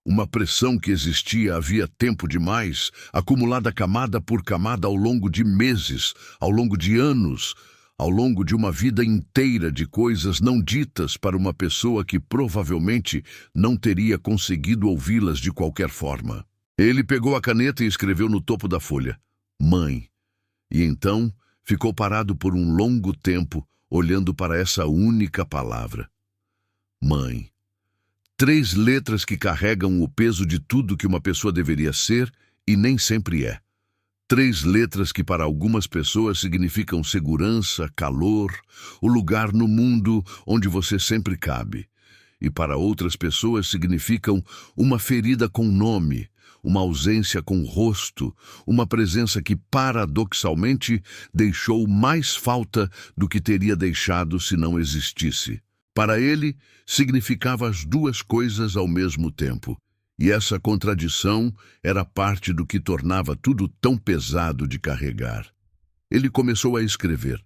Uma pressão que existia havia tempo demais, acumulada camada por camada ao longo de meses, ao longo de anos, ao longo de uma vida inteira de coisas não ditas para uma pessoa que provavelmente não teria conseguido ouvi-las de qualquer forma. Ele pegou a caneta e escreveu no topo da folha: Mãe. E então ficou parado por um longo tempo, olhando para essa única palavra. Mãe. 3 letras que carregam o peso de tudo que uma pessoa deveria ser e nem sempre é. 3 letras que para algumas pessoas significam segurança, calor, o lugar no mundo onde você sempre cabe. E para outras pessoas significam uma ferida com nome, uma ausência com rosto, uma presença que paradoxalmente deixou mais falta do que teria deixado se não existisse. Para ele, significava as duas coisas ao mesmo tempo, e essa contradição era parte do que tornava tudo tão pesado de carregar. Ele começou a escrever,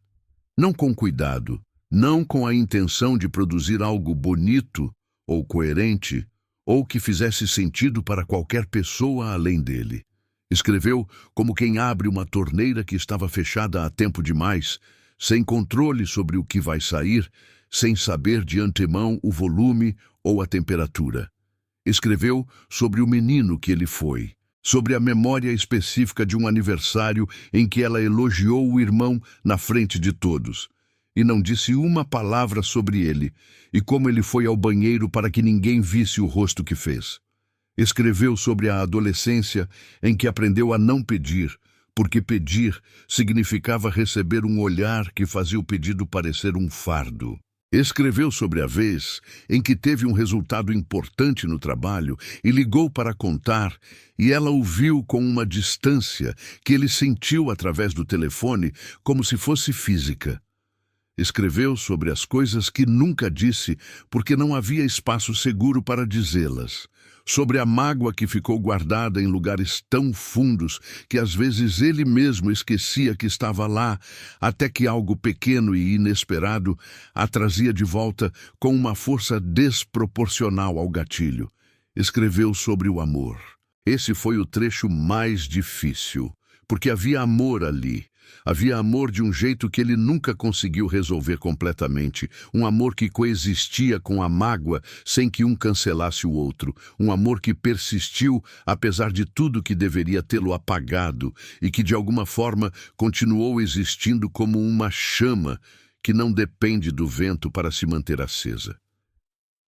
não com cuidado, não com a intenção de produzir algo bonito ou coerente, ou que fizesse sentido para qualquer pessoa além dele. Escreveu como quem abre uma torneira que estava fechada há tempo demais, sem controle sobre o que vai sair, sem saber de antemão o volume ou a temperatura. Escreveu sobre o menino que ele foi, sobre a memória específica de um aniversário em que ela elogiou o irmão na frente de todos, e não disse uma palavra sobre ele, e como ele foi ao banheiro para que ninguém visse o rosto que fez. Escreveu sobre a adolescência em que aprendeu a não pedir, porque pedir significava receber um olhar que fazia o pedido parecer um fardo. Escreveu sobre a vez em que teve um resultado importante no trabalho e ligou para contar, e ela o viu com uma distância que ele sentiu através do telefone como se fosse física. Escreveu sobre as coisas que nunca disse, porque não havia espaço seguro para dizê-las. Sobre a mágoa que ficou guardada em lugares tão fundos que às vezes ele mesmo esquecia que estava lá, até que algo pequeno e inesperado a trazia de volta com uma força desproporcional ao gatilho. Escreveu sobre o amor. Esse foi o trecho mais difícil, porque havia amor ali. Havia amor de um jeito que ele nunca conseguiu resolver completamente, um amor que coexistia com a mágoa sem que um cancelasse o outro, um amor que persistiu apesar de tudo que deveria tê-lo apagado e que de alguma forma continuou existindo como uma chama que não depende do vento para se manter acesa.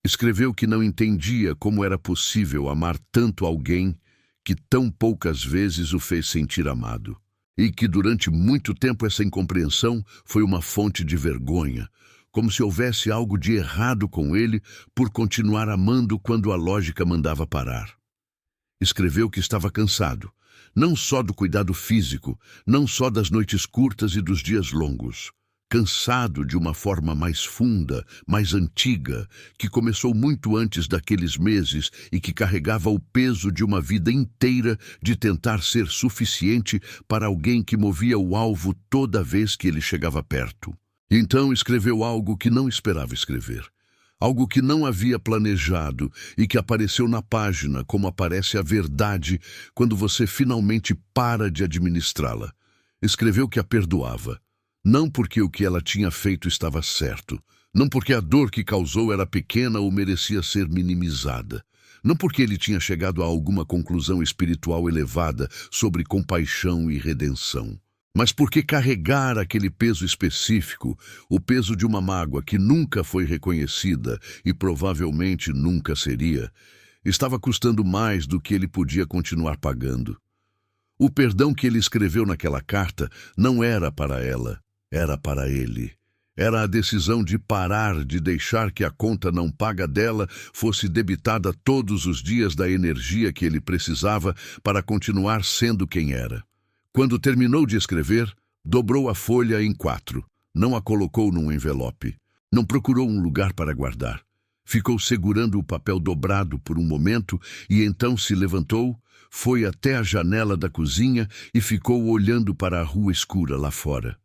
Escreveu que não entendia como era possível amar tanto alguém que tão poucas vezes o fez sentir amado. E que durante muito tempo essa incompreensão foi uma fonte de vergonha, como se houvesse algo de errado com ele por continuar amando quando a lógica mandava parar. Escreveu que estava cansado, não só do cuidado físico, não só das noites curtas e dos dias longos. Cansado de uma forma mais funda, mais antiga, que começou muito antes daqueles meses e que carregava o peso de uma vida inteira de tentar ser suficiente para alguém que movia o alvo toda vez que ele chegava perto. Então escreveu algo que não esperava escrever, algo que não havia planejado e que apareceu na página como aparece a verdade quando você finalmente para de administrá-la. Escreveu que a perdoava. Não porque o que ela tinha feito estava certo, não porque a dor que causou era pequena ou merecia ser minimizada, não porque ele tinha chegado a alguma conclusão espiritual elevada sobre compaixão e redenção, mas porque carregar aquele peso específico, o peso de uma mágoa que nunca foi reconhecida e provavelmente nunca seria, estava custando mais do que ele podia continuar pagando. O perdão que ele escreveu naquela carta não era para ela. Era para ele. Era a decisão de parar de deixar que a conta não paga dela fosse debitada todos os dias da energia que ele precisava para continuar sendo quem era. Quando terminou de escrever, dobrou a folha em 4. Não a colocou num envelope. Não procurou um lugar para guardar. Ficou segurando o papel dobrado por um momento e então se levantou, foi até a janela da cozinha e ficou olhando para a rua escura lá fora.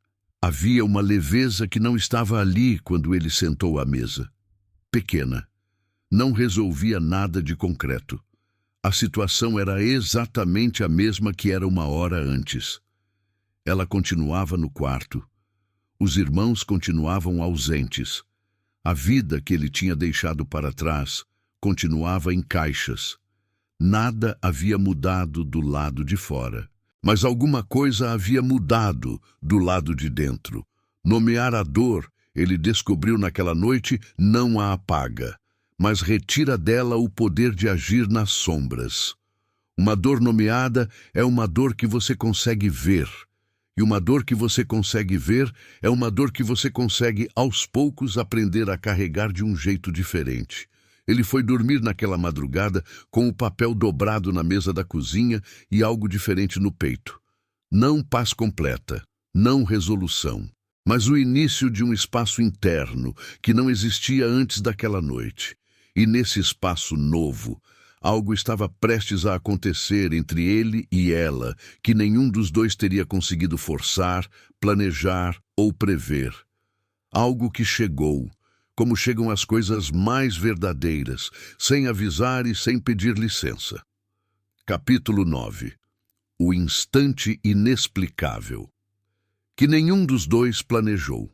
Havia uma leveza que não estava ali quando ele sentou à mesa. Pequena. Não resolvia nada de concreto. A situação era exatamente a mesma que era uma hora antes. Ela continuava no quarto. Os irmãos continuavam ausentes. A vida que ele tinha deixado para trás continuava em caixas. Nada havia mudado do lado de fora. Mas alguma coisa havia mudado do lado de dentro. Nomear a dor, ele descobriu naquela noite, não a apaga, mas retira dela o poder de agir nas sombras. Uma dor nomeada é uma dor que você consegue ver. E uma dor que você consegue ver é uma dor que você consegue, aos poucos, aprender a carregar de um jeito diferente. Ele foi dormir naquela madrugada com o papel dobrado na mesa da cozinha e algo diferente no peito. Não paz completa, não resolução, mas o início de um espaço interno que não existia antes daquela noite. E nesse espaço novo, algo estava prestes a acontecer entre ele e ela, que nenhum dos dois teria conseguido forçar, planejar ou prever. Algo que chegou, como chegam as coisas mais verdadeiras, sem avisar e sem pedir licença. Capítulo 9. O instante inexplicável. Que nenhum dos dois planejou.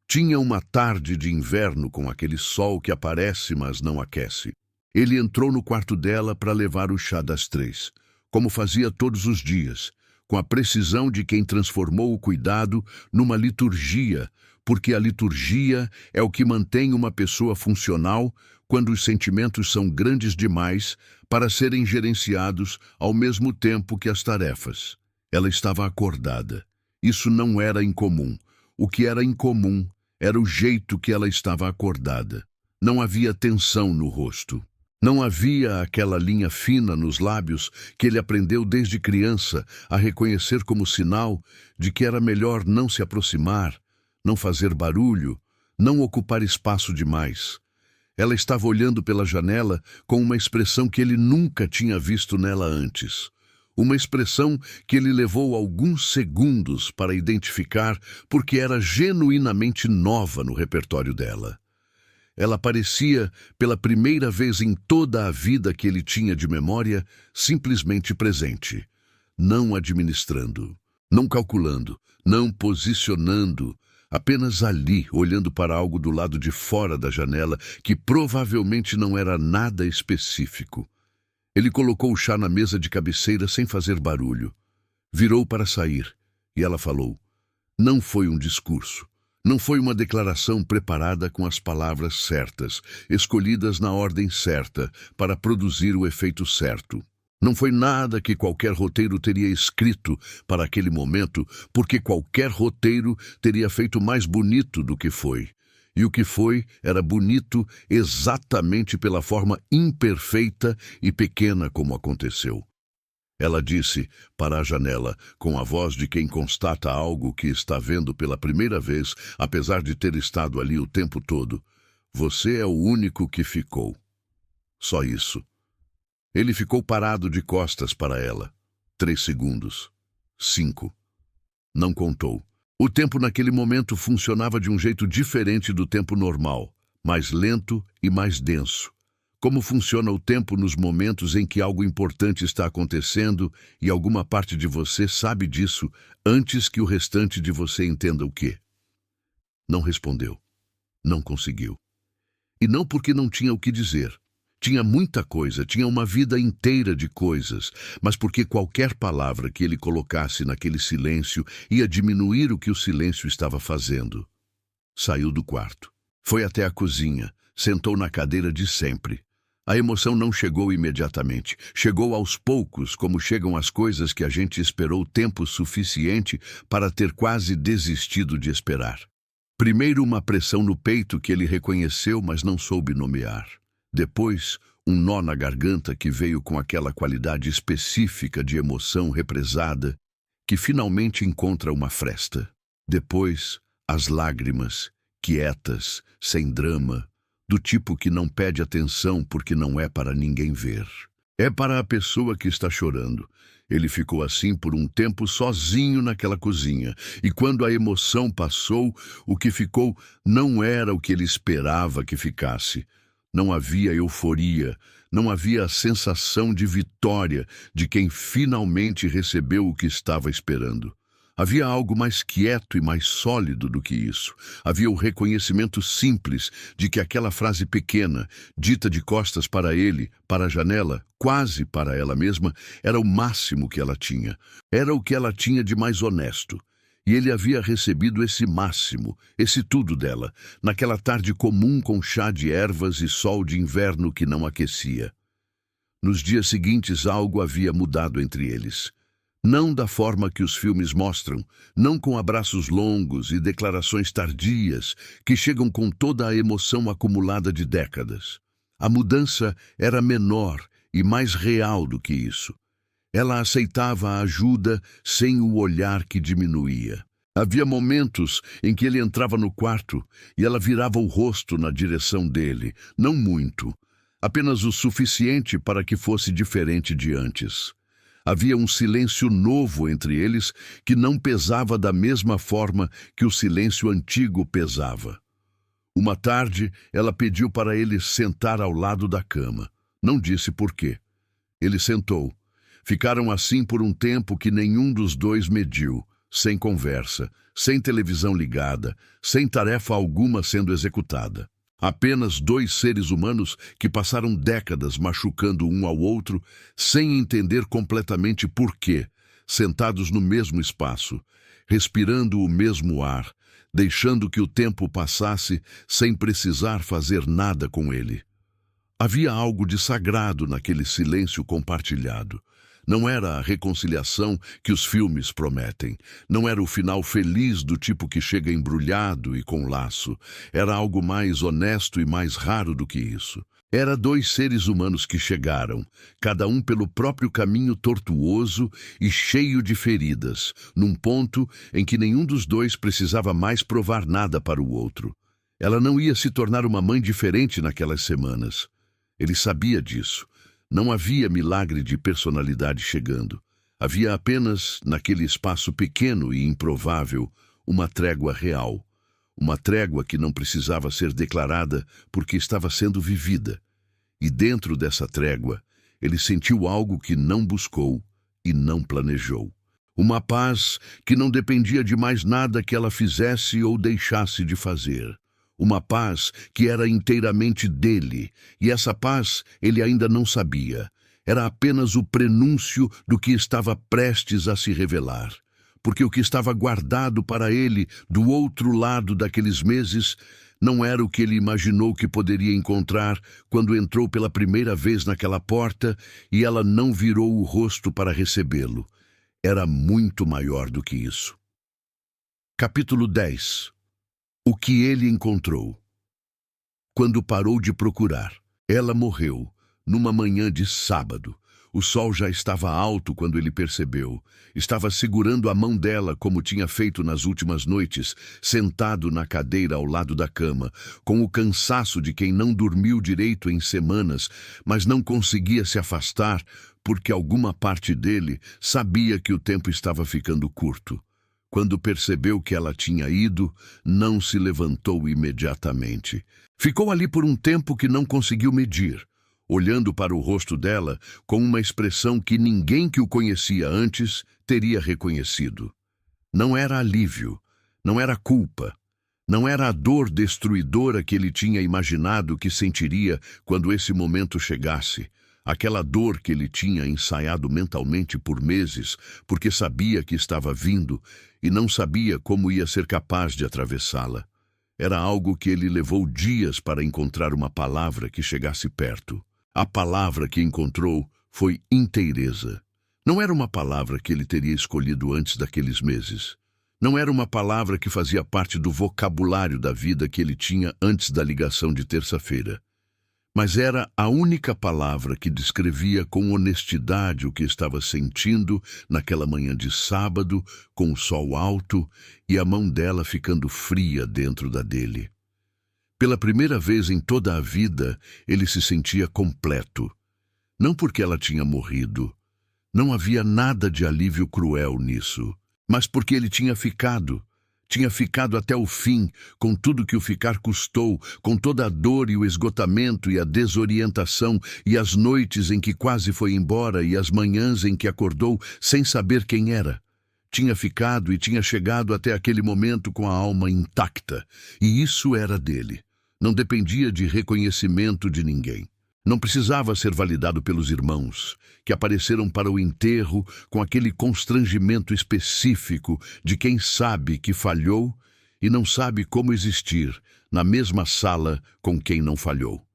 Tinha uma tarde de inverno com aquele sol que aparece, mas não aquece. Ele entrou no quarto dela para levar o chá das 3, como fazia todos os dias, com a precisão de quem transformou o cuidado numa liturgia, porque a liturgia é o que mantém uma pessoa funcional quando os sentimentos são grandes demais para serem gerenciados ao mesmo tempo que as tarefas. Ela estava acordada. Isso não era incomum. O que era incomum era o jeito que ela estava acordada. Não havia tensão no rosto. Não havia aquela linha fina nos lábios que ele aprendeu desde criança a reconhecer como sinal de que era melhor não se aproximar, não fazer barulho, não ocupar espaço demais. Ela estava olhando pela janela com uma expressão que ele nunca tinha visto nela antes. Uma expressão que ele levou alguns segundos para identificar porque era genuinamente nova no repertório dela. Ela parecia, pela primeira vez em toda a vida que ele tinha de memória, simplesmente presente, não administrando, não calculando, não posicionando, apenas ali, olhando para algo do lado de fora da janela que provavelmente não era nada específico. Ele colocou o chá na mesa de cabeceira sem fazer barulho. Virou para sair e ela falou. Não foi um discurso. Não foi uma declaração preparada com as palavras certas, escolhidas na ordem certa, para produzir o efeito certo. Não foi nada que qualquer roteiro teria escrito para aquele momento, porque qualquer roteiro teria feito mais bonito do que foi. E o que foi era bonito exatamente pela forma imperfeita e pequena como aconteceu. Ela disse para a janela, com a voz de quem constata algo que está vendo pela primeira vez, apesar de ter estado ali o tempo todo: "Você é o único que ficou." Só isso. Ele ficou parado de costas para ela. 3 segundos. 5. Não contou. O tempo naquele momento funcionava de um jeito diferente do tempo normal, mais lento e mais denso. Como funciona o tempo nos momentos em que algo importante está acontecendo e alguma parte de você sabe disso antes que o restante de você entenda o quê? Não respondeu. Não conseguiu. E não porque não tinha o que dizer. Tinha muita coisa, tinha uma vida inteira de coisas, mas porque qualquer palavra que ele colocasse naquele silêncio ia diminuir o que o silêncio estava fazendo. Saiu do quarto. Foi até a cozinha, sentou na cadeira de sempre. A emoção não chegou imediatamente. Chegou aos poucos, como chegam as coisas que a gente esperou tempo suficiente para ter quase desistido de esperar. Primeiro uma pressão no peito que ele reconheceu, mas não soube nomear. Depois, um nó na garganta que veio com aquela qualidade específica de emoção represada que finalmente encontra uma fresta. Depois, as lágrimas, quietas, sem drama, do tipo que não pede atenção porque não é para ninguém ver. É para a pessoa que está chorando. Ele ficou assim por um tempo sozinho naquela cozinha, e quando a emoção passou, o que ficou não era o que ele esperava que ficasse. Não havia euforia, não havia a sensação de vitória de quem finalmente recebeu o que estava esperando. Havia algo mais quieto e mais sólido do que isso. Havia o reconhecimento simples de que aquela frase pequena, dita de costas para ele, para a janela, quase para ela mesma, era o máximo que ela tinha. Era o que ela tinha de mais honesto. E ele havia recebido esse máximo, esse tudo dela, naquela tarde comum com chá de ervas e sol de inverno que não aquecia. Nos dias seguintes algo havia mudado entre eles. Não da forma que os filmes mostram, não com abraços longos e declarações tardias que chegam com toda a emoção acumulada de décadas. A mudança era menor e mais real do que isso. Ela aceitava a ajuda sem o olhar que diminuía. Havia momentos em que ele entrava no quarto e ela virava o rosto na direção dele, não muito, apenas o suficiente para que fosse diferente de antes. Havia um silêncio novo entre eles que não pesava da mesma forma que o silêncio antigo pesava. Uma tarde, ela pediu para ele sentar ao lado da cama. Não disse por quê. Ele sentou. Ficaram assim por um tempo que nenhum dos dois mediu, sem conversa, sem televisão ligada, sem tarefa alguma sendo executada. Apenas 2 seres humanos que passaram décadas machucando um ao outro, sem entender completamente por quê, sentados no mesmo espaço, respirando o mesmo ar, deixando que o tempo passasse sem precisar fazer nada com ele. Havia algo de sagrado naquele silêncio compartilhado. Não era a reconciliação que os filmes prometem. Não era o final feliz do tipo que chega embrulhado e com laço. Era algo mais honesto e mais raro do que isso. Era dois seres humanos que chegaram, cada um pelo próprio caminho tortuoso e cheio de feridas, num ponto em que nenhum dos dois precisava mais provar nada para o outro. Ela não ia se tornar uma mãe diferente naquelas semanas. Ele sabia disso. Não havia milagre de personalidade chegando. Havia apenas, naquele espaço pequeno e improvável, uma trégua real. Uma trégua que não precisava ser declarada porque estava sendo vivida. E dentro dessa trégua, ele sentiu algo que não buscou e não planejou. Uma paz que não dependia de mais nada que ela fizesse ou deixasse de fazer. Uma paz que era inteiramente dele, e essa paz ele ainda não sabia. Era apenas o prenúncio do que estava prestes a se revelar. Porque o que estava guardado para ele do outro lado daqueles meses não era o que ele imaginou que poderia encontrar quando entrou pela primeira vez naquela porta e ela não virou o rosto para recebê-lo. Era muito maior do que isso. Capítulo 10. O que ele encontrou. Quando parou de procurar, ela morreu numa manhã de sábado. O sol já estava alto quando ele percebeu. Estava segurando a mão dela como tinha feito nas últimas noites, sentado na cadeira ao lado da cama, com o cansaço de quem não dormiu direito em semanas, mas não conseguia se afastar porque alguma parte dele sabia que o tempo estava ficando curto. Quando percebeu que ela tinha ido, não se levantou imediatamente. Ficou ali por um tempo que não conseguiu medir, olhando para o rosto dela com uma expressão que ninguém que o conhecia antes teria reconhecido. Não era alívio, não era culpa, não era a dor destruidora que ele tinha imaginado que sentiria quando esse momento chegasse. Aquela dor que ele tinha ensaiado mentalmente por meses, porque sabia que estava vindo e não sabia como ia ser capaz de atravessá-la. Era algo que ele levou dias para encontrar uma palavra que chegasse perto. A palavra que encontrou foi inteireza. Não era uma palavra que ele teria escolhido antes daqueles meses. Não era uma palavra que fazia parte do vocabulário da vida que ele tinha antes da ligação de terça-feira. Mas era a única palavra que descrevia com honestidade o que estava sentindo naquela manhã de sábado, com o sol alto e a mão dela ficando fria dentro da dele. Pela primeira vez em toda a vida, ele se sentia completo. Não porque ela tinha morrido. Não havia nada de alívio cruel nisso. Mas porque ele tinha ficado até o fim, com tudo que o ficar custou, com toda a dor e o esgotamento e a desorientação, e as noites em que quase foi embora e as manhãs em que acordou sem saber quem era. Tinha ficado e tinha chegado até aquele momento com a alma intacta, e isso era dele. Não dependia de reconhecimento de ninguém. Não precisava ser validado pelos irmãos, que apareceram para o enterro com aquele constrangimento específico de quem sabe que falhou e não sabe como existir na mesma sala com quem não falhou.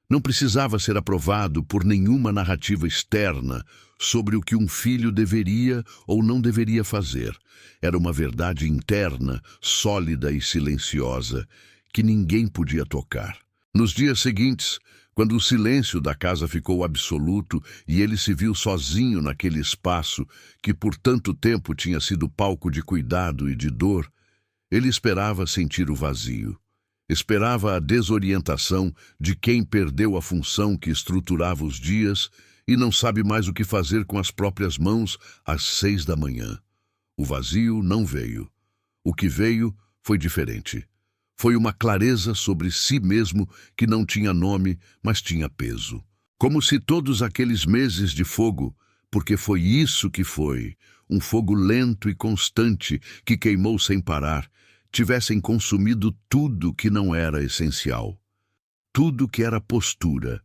Não precisava ser aprovado por nenhuma narrativa externa sobre o que um filho deveria ou não deveria fazer. Era uma verdade interna, sólida e silenciosa, que ninguém podia tocar. Nos dias seguintes, quando o silêncio da casa ficou absoluto e ele se viu sozinho naquele espaço que por tanto tempo tinha sido palco de cuidado e de dor, ele esperava sentir o vazio. Esperava a desorientação de quem perdeu a função que estruturava os dias e não sabe mais o que fazer com as próprias mãos às 6 da manhã. O vazio não veio. O que veio foi diferente. Foi uma clareza sobre si mesmo que não tinha nome, mas tinha peso. Como se todos aqueles meses de fogo, porque foi isso que foi, um fogo lento e constante que queimou sem parar, tivessem consumido tudo que não era essencial. Tudo que era postura,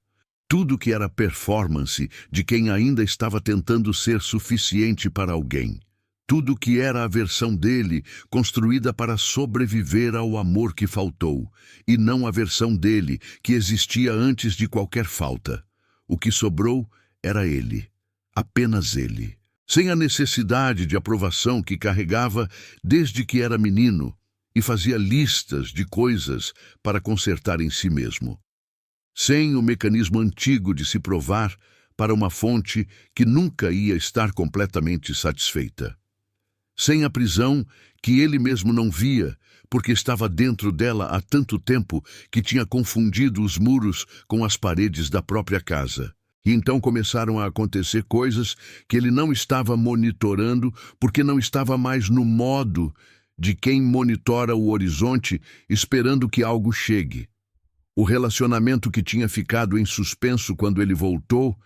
tudo que era performance de quem ainda estava tentando ser suficiente para alguém. Tudo que era a versão dele, construída para sobreviver ao amor que faltou, e não a versão dele, que existia antes de qualquer falta. O que sobrou era ele, apenas ele, sem a necessidade de aprovação que carregava desde que era menino e fazia listas de coisas para consertar em si mesmo. sem o mecanismo antigo de se provar para uma fonte que nunca ia estar completamente satisfeita. Sem a prisão que ele mesmo não via, porque estava dentro dela há tanto tempo que tinha confundido os muros com as paredes da própria casa. E então começaram a acontecer coisas que ele não estava monitorando, porque não estava mais no modo de quem monitora o horizonte esperando que algo chegue. O relacionamento que tinha ficado em suspenso quando ele voltou,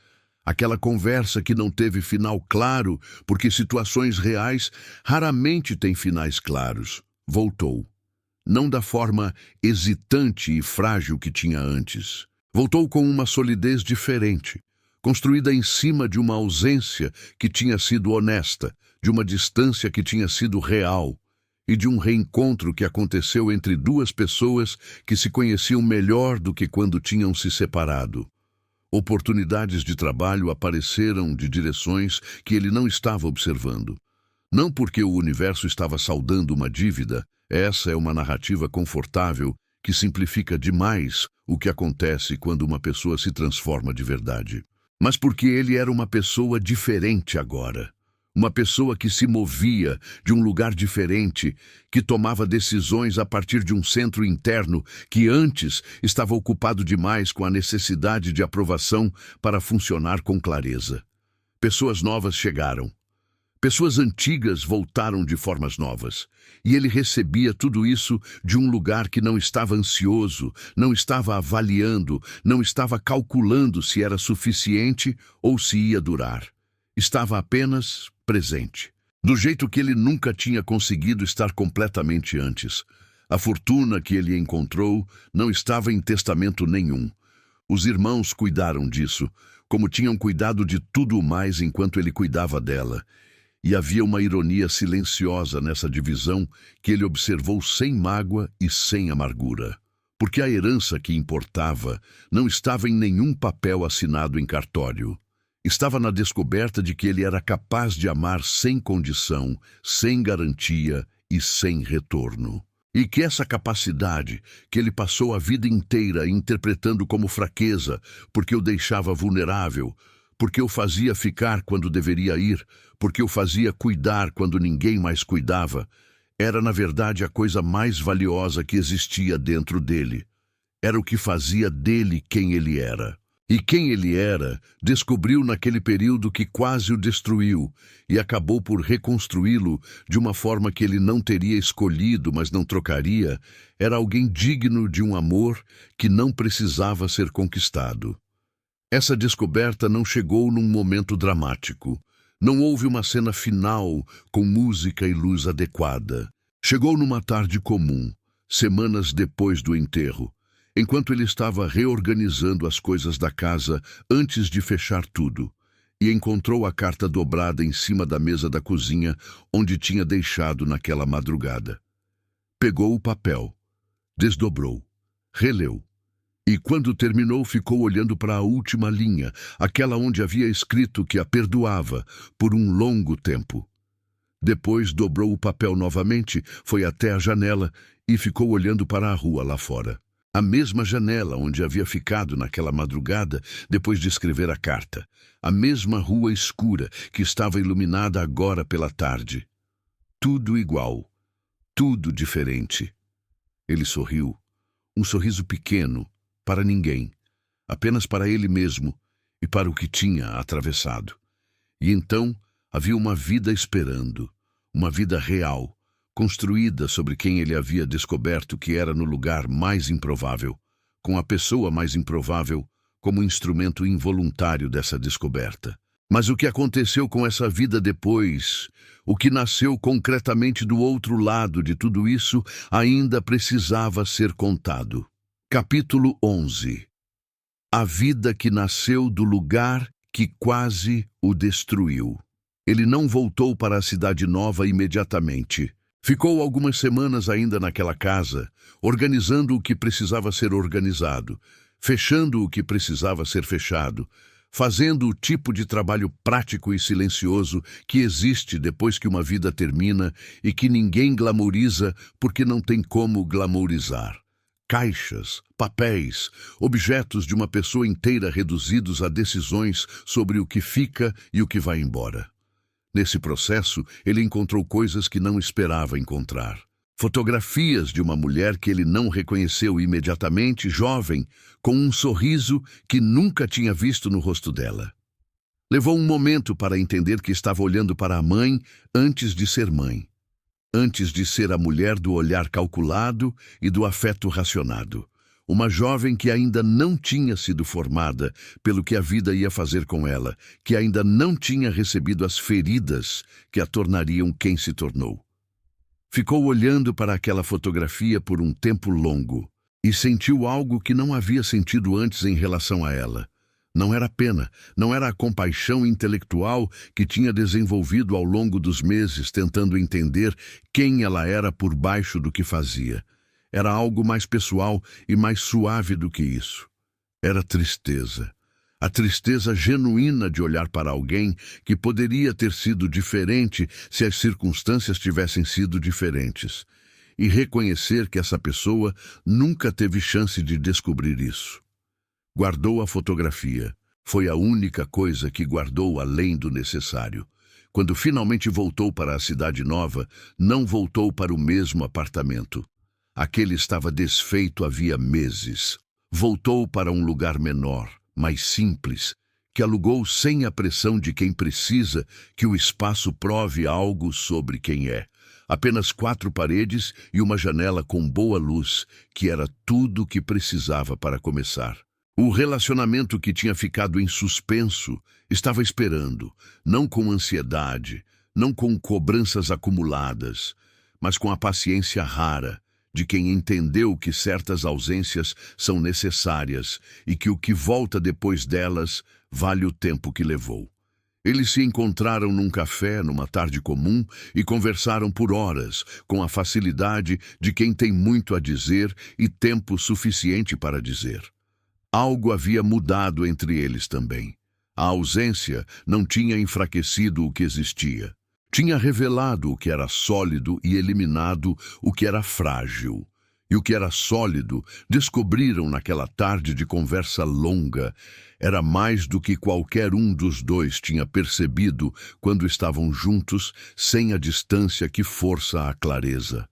aquela conversa que não teve final claro, porque situações reais raramente têm finais claros, voltou. Não da forma hesitante e frágil que tinha antes. Voltou com uma solidez diferente, construída em cima de uma ausência que tinha sido honesta, de uma distância que tinha sido real, e de um reencontro que aconteceu entre duas pessoas que se conheciam melhor do que quando tinham se separado. Oportunidades de trabalho apareceram de direções que ele não estava observando. Não porque o universo estava saldando uma dívida, essa é uma narrativa confortável que simplifica demais o que acontece quando uma pessoa se transforma de verdade. Mas porque ele era uma pessoa diferente agora. Uma pessoa que se movia de um lugar diferente, que tomava decisões a partir de um centro interno que antes estava ocupado demais com a necessidade de aprovação para funcionar com clareza. Pessoas novas chegaram. Pessoas antigas voltaram de formas novas. E ele recebia tudo isso de um lugar que não estava ansioso, não estava avaliando, não estava calculando se era suficiente ou se ia durar. Estava apenas presente, do jeito que ele nunca tinha conseguido estar completamente antes. A fortuna que ele encontrou não estava em testamento nenhum. Os irmãos cuidaram disso, como tinham cuidado de tudo mais enquanto ele cuidava dela. E havia uma ironia silenciosa nessa divisão que ele observou sem mágoa e sem amargura. Porque a herança que importava não estava em nenhum papel assinado em cartório. Estava na descoberta de que ele era capaz de amar sem condição, sem garantia e sem retorno. E que essa capacidade, que ele passou a vida inteira interpretando como fraqueza, porque o deixava vulnerável, porque o fazia ficar quando deveria ir, porque o fazia cuidar quando ninguém mais cuidava, era na verdade a coisa mais valiosa que existia dentro dele. Era o que fazia dele quem ele era. E quem ele era, descobriu naquele período que quase o destruiu e acabou por reconstruí-lo de uma forma que ele não teria escolhido, mas não trocaria. Era alguém digno de um amor que não precisava ser conquistado. Essa descoberta não chegou num momento dramático. Não houve uma cena final com música e luz adequada. Chegou numa tarde comum, semanas depois do enterro, enquanto ele estava reorganizando as coisas da casa antes de fechar tudo, e encontrou a carta dobrada em cima da mesa da cozinha onde tinha deixado naquela madrugada. Pegou o papel, desdobrou, releu, e quando terminou ficou olhando para a última linha, aquela onde havia escrito que a perdoava por um longo tempo. Depois dobrou o papel novamente, foi até a janela e ficou olhando para a rua lá fora. A mesma janela onde havia ficado naquela madrugada depois de escrever a carta. A mesma rua escura que estava iluminada agora pela tarde. Tudo igual. Tudo diferente. Ele sorriu. Um sorriso pequeno, para ninguém. Apenas para ele mesmo e para o que tinha atravessado. E então havia uma vida esperando. Uma vida real. Construída sobre quem ele havia descoberto que era no lugar mais improvável, com a pessoa mais improvável como instrumento involuntário dessa descoberta. Mas o que aconteceu com essa vida depois, o que nasceu concretamente do outro lado de tudo isso, ainda precisava ser contado. Capítulo 11. A vida que nasceu do lugar que quase o destruiu. Ele não voltou para a cidade nova imediatamente. Ficou algumas semanas ainda naquela casa, organizando o que precisava ser organizado, fechando o que precisava ser fechado, fazendo o tipo de trabalho prático e silencioso que existe depois que uma vida termina e que ninguém glamouriza porque não tem como glamourizar. caixas, papéis, objetos de uma pessoa inteira reduzidos a decisões sobre o que fica e o que vai embora. Nesse processo, ele encontrou coisas que não esperava encontrar. Fotografias de uma mulher que ele não reconheceu imediatamente, jovem, com um sorriso que nunca tinha visto no rosto dela. Levou um momento para entender que estava olhando para a mãe antes de ser mãe, antes de ser a mulher do olhar calculado e do afeto racionado. Uma jovem que ainda não tinha sido formada pelo que a vida ia fazer com ela, que ainda não tinha recebido as feridas que a tornariam quem se tornou. Ficou olhando para aquela fotografia por um tempo longo e sentiu algo que não havia sentido antes em relação a ela. Não era pena, não era a compaixão intelectual que tinha desenvolvido ao longo dos meses tentando entender quem ela era por baixo do que fazia. Era algo mais pessoal e mais suave do que isso. Era tristeza. A tristeza genuína de olhar para alguém que poderia ter sido diferente se as circunstâncias tivessem sido diferentes. E reconhecer que essa pessoa nunca teve chance de descobrir isso. Guardou a fotografia. Foi a única coisa que guardou além do necessário. Quando finalmente voltou para a cidade nova, não voltou para o mesmo apartamento. Aquele estava desfeito havia meses. Voltou para um lugar menor, mais simples, que alugou sem a pressão de quem precisa que o espaço prove algo sobre quem é. Apenas 4 paredes e uma janela com boa luz, que era tudo o que precisava para começar. O relacionamento que tinha ficado em suspenso estava esperando, não com ansiedade, não com cobranças acumuladas, mas com a paciência rara de quem entendeu que certas ausências são necessárias e que o que volta depois delas vale o tempo que levou. Eles se encontraram num café, numa tarde comum, e conversaram por horas, com a facilidade de quem tem muito a dizer e tempo suficiente para dizer. Algo havia mudado entre eles também. A ausência não tinha enfraquecido o que existia. Tinha revelado o que era sólido e eliminado o que era frágil. E o que era sólido, descobriram naquela tarde de conversa longa, era mais do que qualquer um dos dois tinha percebido quando estavam juntos, sem a distância que força a clareza.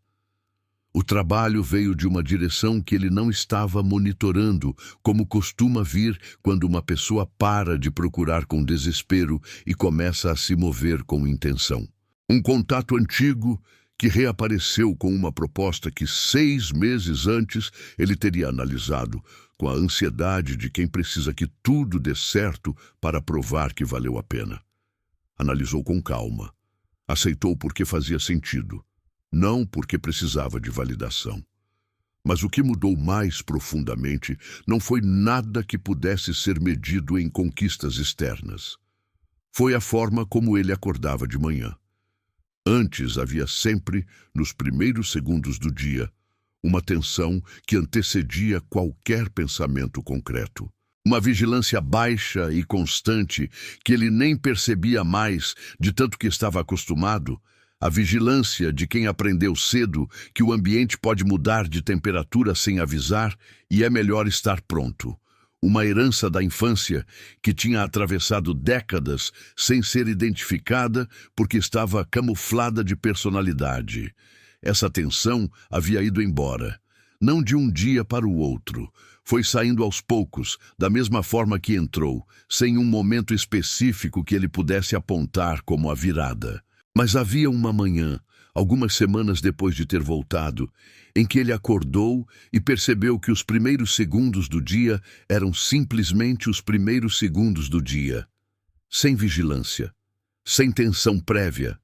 O trabalho veio de uma direção que ele não estava monitorando, como costuma vir quando uma pessoa para de procurar com desespero e começa a se mover com intenção. Um contato antigo que reapareceu com uma proposta que 6 meses antes ele teria analisado, com a ansiedade de quem precisa que tudo dê certo para provar que valeu a pena. Analisou com calma. Aceitou porque fazia sentido. Não porque precisava de validação. Mas o que mudou mais profundamente não foi nada que pudesse ser medido em conquistas externas. Foi a forma como ele acordava de manhã. Antes havia sempre, nos primeiros segundos do dia, uma tensão que antecedia qualquer pensamento concreto. Uma vigilância baixa e constante que ele nem percebia mais de tanto que estava acostumado. A vigilância de quem aprendeu cedo que o ambiente pode mudar de temperatura sem avisar e é melhor estar pronto. Uma herança da infância que tinha atravessado décadas sem ser identificada porque estava camuflada de personalidade. Essa tensão havia ido embora, não de um dia para o outro. Foi saindo aos poucos, da mesma forma que entrou, sem um momento específico que ele pudesse apontar como a virada. Mas havia uma manhã, algumas semanas depois de ter voltado, em que ele acordou e percebeu que os primeiros segundos do dia eram simplesmente os primeiros segundos do dia. Sem vigilância, sem tensão prévia.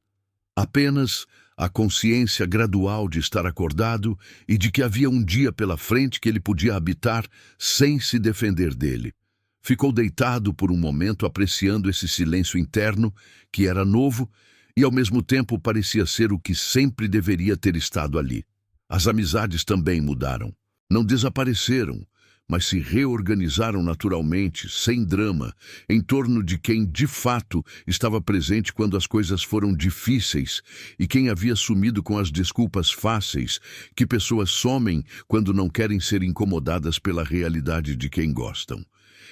Apenas a consciência gradual de estar acordado e de que havia um dia pela frente que ele podia habitar sem se defender dele. Ficou deitado por um momento apreciando esse silêncio interno, que era novo, e ao mesmo tempo parecia ser o que sempre deveria ter estado ali. As amizades também mudaram. Não desapareceram, mas se reorganizaram naturalmente, sem drama, em torno de quem de fato estava presente quando as coisas foram difíceis e quem havia sumido com as desculpas fáceis que pessoas somem quando não querem ser incomodadas pela realidade de quem gostam.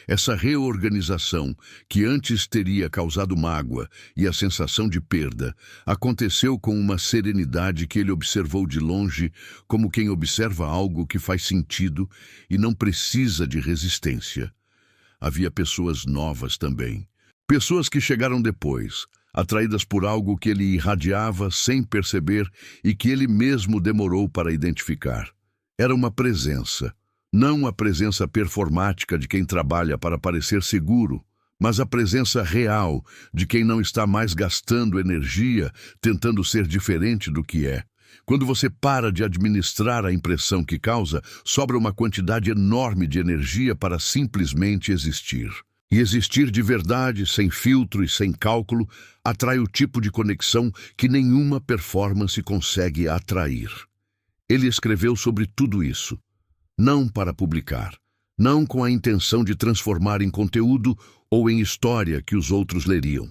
Essa reorganização, que antes teria causado mágoa e a sensação de perda, aconteceu com uma serenidade que ele observou de longe, como quem observa algo que faz sentido e não precisa de resistência. Havia pessoas novas também. Pessoas que chegaram depois, atraídas por algo que ele irradiava sem perceber e que ele mesmo demorou para identificar. Era uma presença. Não a presença performática de quem trabalha para parecer seguro, mas a presença real de quem não está mais gastando energia tentando ser diferente do que é. Quando você para de administrar a impressão que causa, sobra uma quantidade enorme de energia para simplesmente existir. E existir de verdade, sem filtro e sem cálculo, atrai o tipo de conexão que nenhuma performance consegue atrair. Ele escreveu sobre tudo isso. Não para publicar, não com a intenção de transformar em conteúdo ou em história que os outros leriam.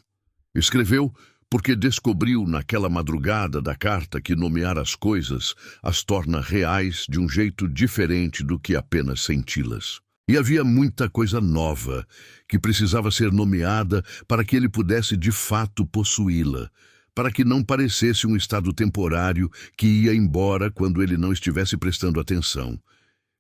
Escreveu porque descobriu naquela madrugada da carta que nomear as coisas as torna reais de um jeito diferente do que apenas senti-las. E havia muita coisa nova que precisava ser nomeada para que ele pudesse de fato possuí-la, para que não parecesse um estado temporário que ia embora quando ele não estivesse prestando atenção.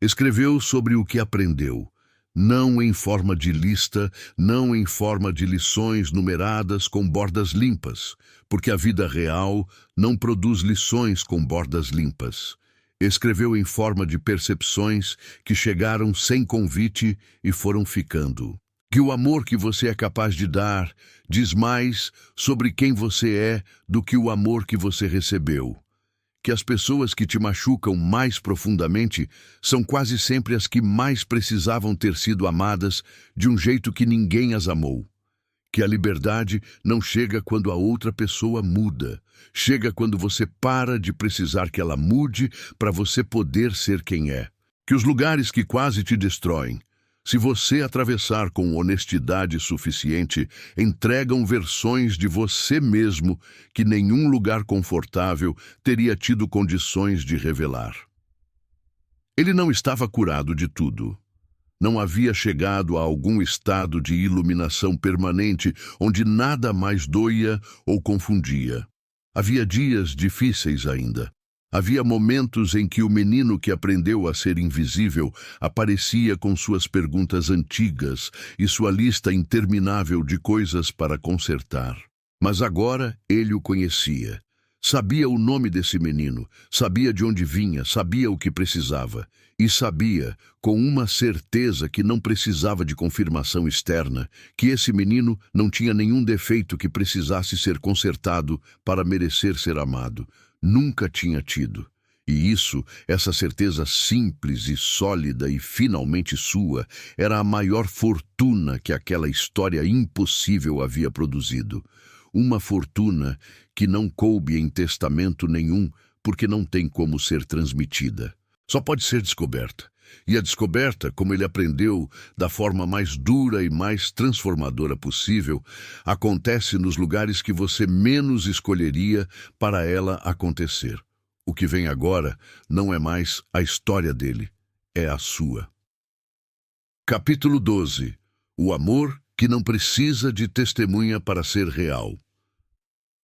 Escreveu sobre o que aprendeu, não em forma de lista, não em forma de lições numeradas com bordas limpas, porque a vida real não produz lições com bordas limpas. Escreveu em forma de percepções que chegaram sem convite e foram ficando. Que o amor que você é capaz de dar diz mais sobre quem você é do que o amor que você recebeu. Que as pessoas que te machucam mais profundamente são quase sempre as que mais precisavam ter sido amadas de um jeito que ninguém as amou. Que a liberdade não chega quando a outra pessoa muda, chega quando você para de precisar que ela mude para você poder ser quem é. Que os lugares que quase te destroem, se você atravessar com honestidade suficiente, entregam versões de você mesmo que nenhum lugar confortável teria tido condições de revelar. Ele não estava curado de tudo. Não havia chegado a algum estado de iluminação permanente onde nada mais doía ou confundia. Havia dias difíceis ainda. Havia momentos em que o menino que aprendeu a ser invisível aparecia com suas perguntas antigas e sua lista interminável de coisas para consertar. Mas agora ele o conhecia. Sabia o nome desse menino, sabia de onde vinha, sabia o que precisava. E sabia, com uma certeza que não precisava de confirmação externa, que esse menino não tinha nenhum defeito que precisasse ser consertado para merecer ser amado. Nunca tinha tido. E isso, essa certeza simples e sólida e finalmente sua, era a maior fortuna que aquela história impossível havia produzido. Uma fortuna que não coube em testamento nenhum, porque não tem como ser transmitida. Só pode ser descoberta. E a descoberta, como ele aprendeu da forma mais dura e mais transformadora possível, acontece nos lugares que você menos escolheria para ela acontecer. O que vem agora não é mais a história dele, é a sua. Capítulo 12. O amor que não precisa de testemunha para ser real.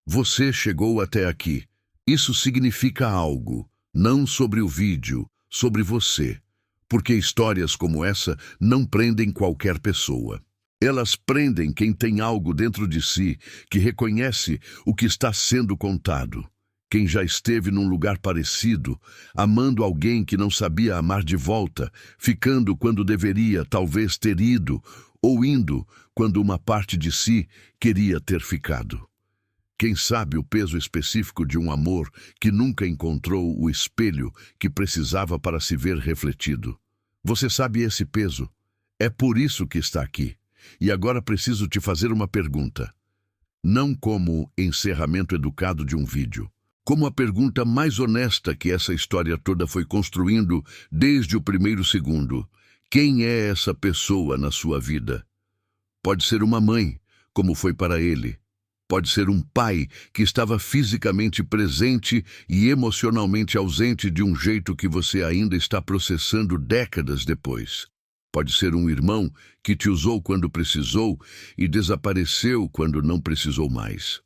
Você chegou até aqui. Isso significa algo, não sobre o vídeo, sobre você. Porque histórias como essa não prendem qualquer pessoa. Elas prendem quem tem algo dentro de si que reconhece o que está sendo contado. Quem já esteve num lugar parecido, amando alguém que não sabia amar de volta, ficando quando deveria talvez ter ido, ou indo quando uma parte de si queria ter ficado. Quem sabe o peso específico de um amor que nunca encontrou o espelho que precisava para se ver refletido. Você sabe esse peso. É por isso que está aqui. E agora preciso te fazer uma pergunta. Não como encerramento educado de um vídeo. Como a pergunta mais honesta que essa história toda foi construindo desde o primeiro segundo. Quem é essa pessoa na sua vida? Pode ser uma mãe, como foi para ele. Pode ser um pai que estava fisicamente presente e emocionalmente ausente de um jeito que você ainda está processando décadas depois. Pode ser um irmão que te usou quando precisou e desapareceu quando não precisou mais.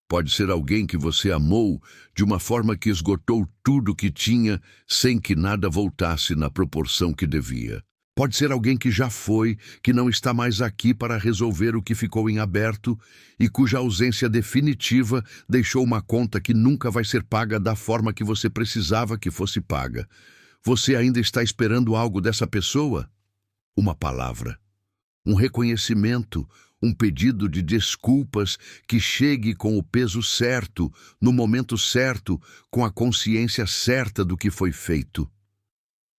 Pode ser alguém que você amou de uma forma que esgotou tudo que tinha sem que nada voltasse na proporção que devia. Pode ser alguém que já foi, que não está mais aqui para resolver o que ficou em aberto e cuja ausência definitiva deixou uma conta que nunca vai ser paga da forma que você precisava que fosse paga. Você ainda está esperando algo dessa pessoa? Uma palavra, um reconhecimento, um pedido de desculpas que chegue com o peso certo, no momento certo, com a consciência certa do que foi feito.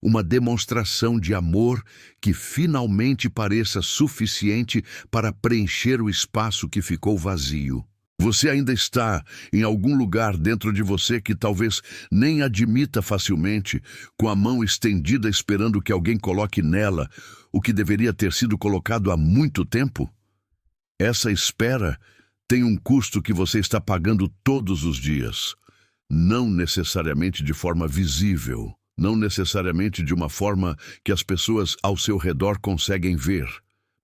Uma demonstração de amor que finalmente pareça suficiente para preencher o espaço que ficou vazio. Você ainda está em algum lugar dentro de você que talvez nem admita facilmente, com a mão estendida esperando que alguém coloque nela o que deveria ter sido colocado há muito tempo? Essa espera tem um custo que você está pagando todos os dias, não necessariamente de forma visível. Não necessariamente de uma forma que as pessoas ao seu redor conseguem ver,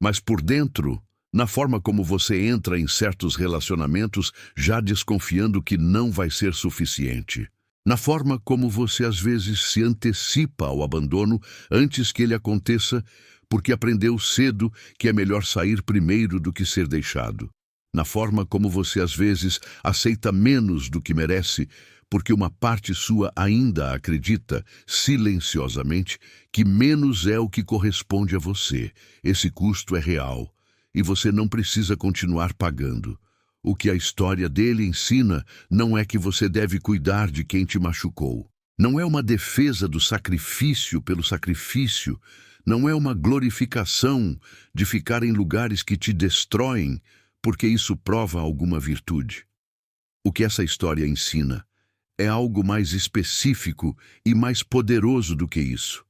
mas por dentro, na forma como você entra em certos relacionamentos já desconfiando que não vai ser suficiente. Na forma como você às vezes se antecipa ao abandono antes que ele aconteça, porque aprendeu cedo que é melhor sair primeiro do que ser deixado. Na forma como você às vezes aceita menos do que merece, porque uma parte sua ainda acredita, silenciosamente, que menos é o que corresponde a você. Esse custo é real, e você não precisa continuar pagando. O que a história dele ensina não é que você deve cuidar de quem te machucou. Não é uma defesa do sacrifício pelo sacrifício, não é uma glorificação de ficar em lugares que te destroem, porque isso prova alguma virtude. O que essa história ensina é algo mais específico e mais poderoso do que isso.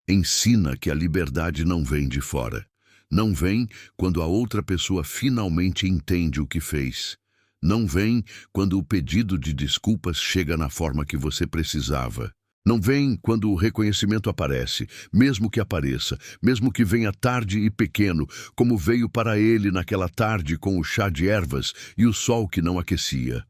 Ensina que a liberdade não vem de fora. Não vem quando a outra pessoa finalmente entende o que fez. Não vem quando o pedido de desculpas chega na forma que você precisava. Não vem quando o reconhecimento aparece, mesmo que apareça, mesmo que venha tarde e pequeno, como veio para ele naquela tarde com o chá de ervas e o sol que não aquecia.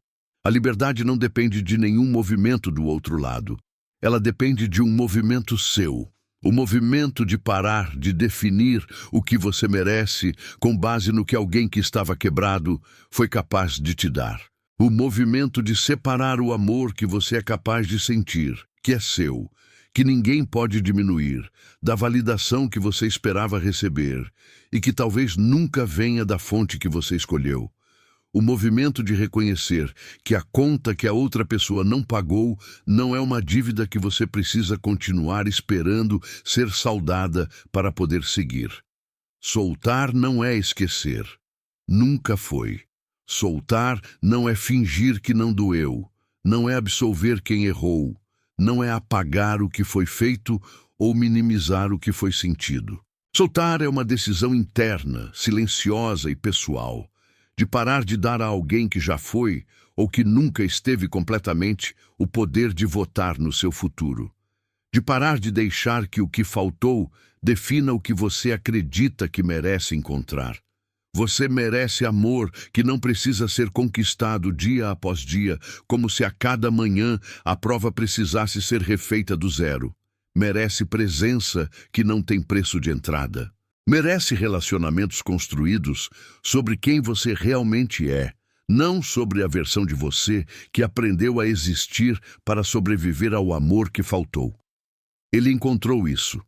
A liberdade não depende de nenhum movimento do outro lado. Ela depende de um movimento seu. O movimento de parar de definir o que você merece com base no que alguém que estava quebrado foi capaz de te dar. O movimento de separar o amor que você é capaz de sentir, que é seu, que ninguém pode diminuir, da validação que você esperava receber e que talvez nunca venha da fonte que você escolheu. O movimento de reconhecer que a conta que a outra pessoa não pagou não é uma dívida que você precisa continuar esperando ser saldada para poder seguir. Soltar não é esquecer. Nunca foi. Soltar não é fingir que não doeu. Não é absolver quem errou. Não é apagar o que foi feito ou minimizar o que foi sentido. Soltar é uma decisão interna, silenciosa e pessoal, de parar de dar a alguém que já foi ou que nunca esteve completamente o poder de votar no seu futuro. De parar de deixar que o que faltou defina o que você acredita que merece encontrar. Você merece amor que não precisa ser conquistado dia após dia, como se a cada manhã a prova precisasse ser refeita do zero. Merece presença que não tem preço de entrada. Merece relacionamentos construídos sobre quem você realmente é, não sobre a versão de você que aprendeu a existir para sobreviver ao amor que faltou. Ele encontrou isso,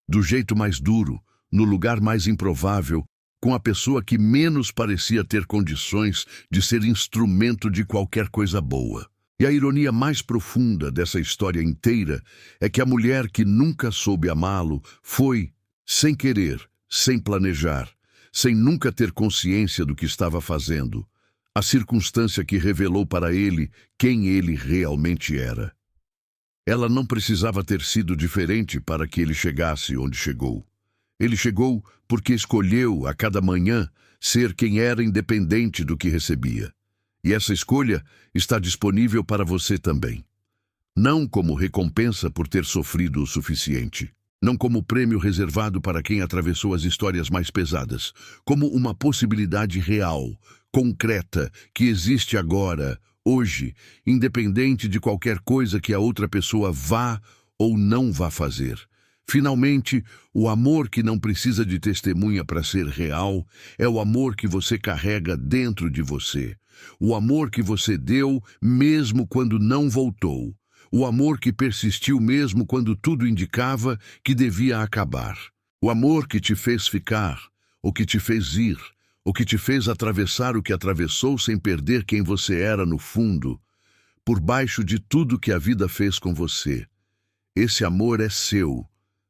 do jeito mais duro, no lugar mais improvável, com a pessoa que menos parecia ter condições de ser instrumento de qualquer coisa boa. E a ironia mais profunda dessa história inteira é que a mulher que nunca soube amá-lo foi, sem querer, sem planejar, sem nunca ter consciência do que estava fazendo, a circunstância que revelou para ele quem ele realmente era. Ela não precisava ter sido diferente para que ele chegasse onde chegou. Ele chegou porque escolheu a cada manhã ser quem era independente do que recebia. E essa escolha está disponível para você também. Não como recompensa por ter sofrido o suficiente. Não como prêmio reservado para quem atravessou as histórias mais pesadas. Como uma possibilidade real, concreta, que existe agora, hoje, independente de qualquer coisa que a outra pessoa vá ou não vá fazer. Finalmente, o amor que não precisa de testemunha para ser real é o amor que você carrega dentro de você. O amor que você deu mesmo quando não voltou. O amor que persistiu mesmo quando tudo indicava que devia acabar. O amor que te fez ficar, o que te fez ir, o que te fez atravessar o que atravessou sem perder quem você era no fundo, por baixo de tudo que a vida fez com você. Esse amor é seu,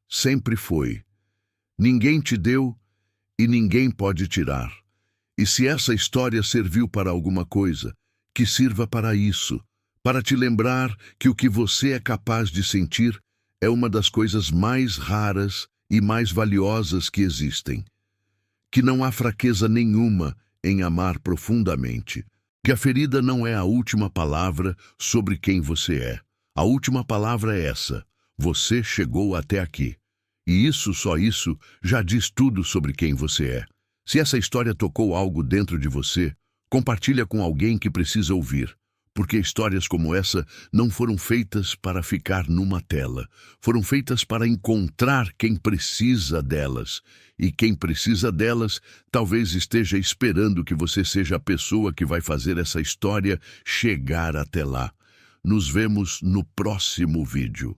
sempre foi. Ninguém te deu e ninguém pode tirar. E se essa história serviu para alguma coisa, que sirva para isso, para te lembrar que o que você é capaz de sentir é uma das coisas mais raras e mais valiosas que existem. Que não há fraqueza nenhuma em amar profundamente. Que a ferida não é a última palavra sobre quem você é. A última palavra é essa: você chegou até aqui. E isso, só isso, já diz tudo sobre quem você é. Se essa história tocou algo dentro de você, compartilha com alguém que precisa ouvir. Porque histórias como essa não foram feitas para ficar numa tela. Foram feitas para encontrar quem precisa delas. E quem precisa delas talvez esteja esperando que você seja a pessoa que vai fazer essa história chegar até lá. Nos vemos no próximo vídeo.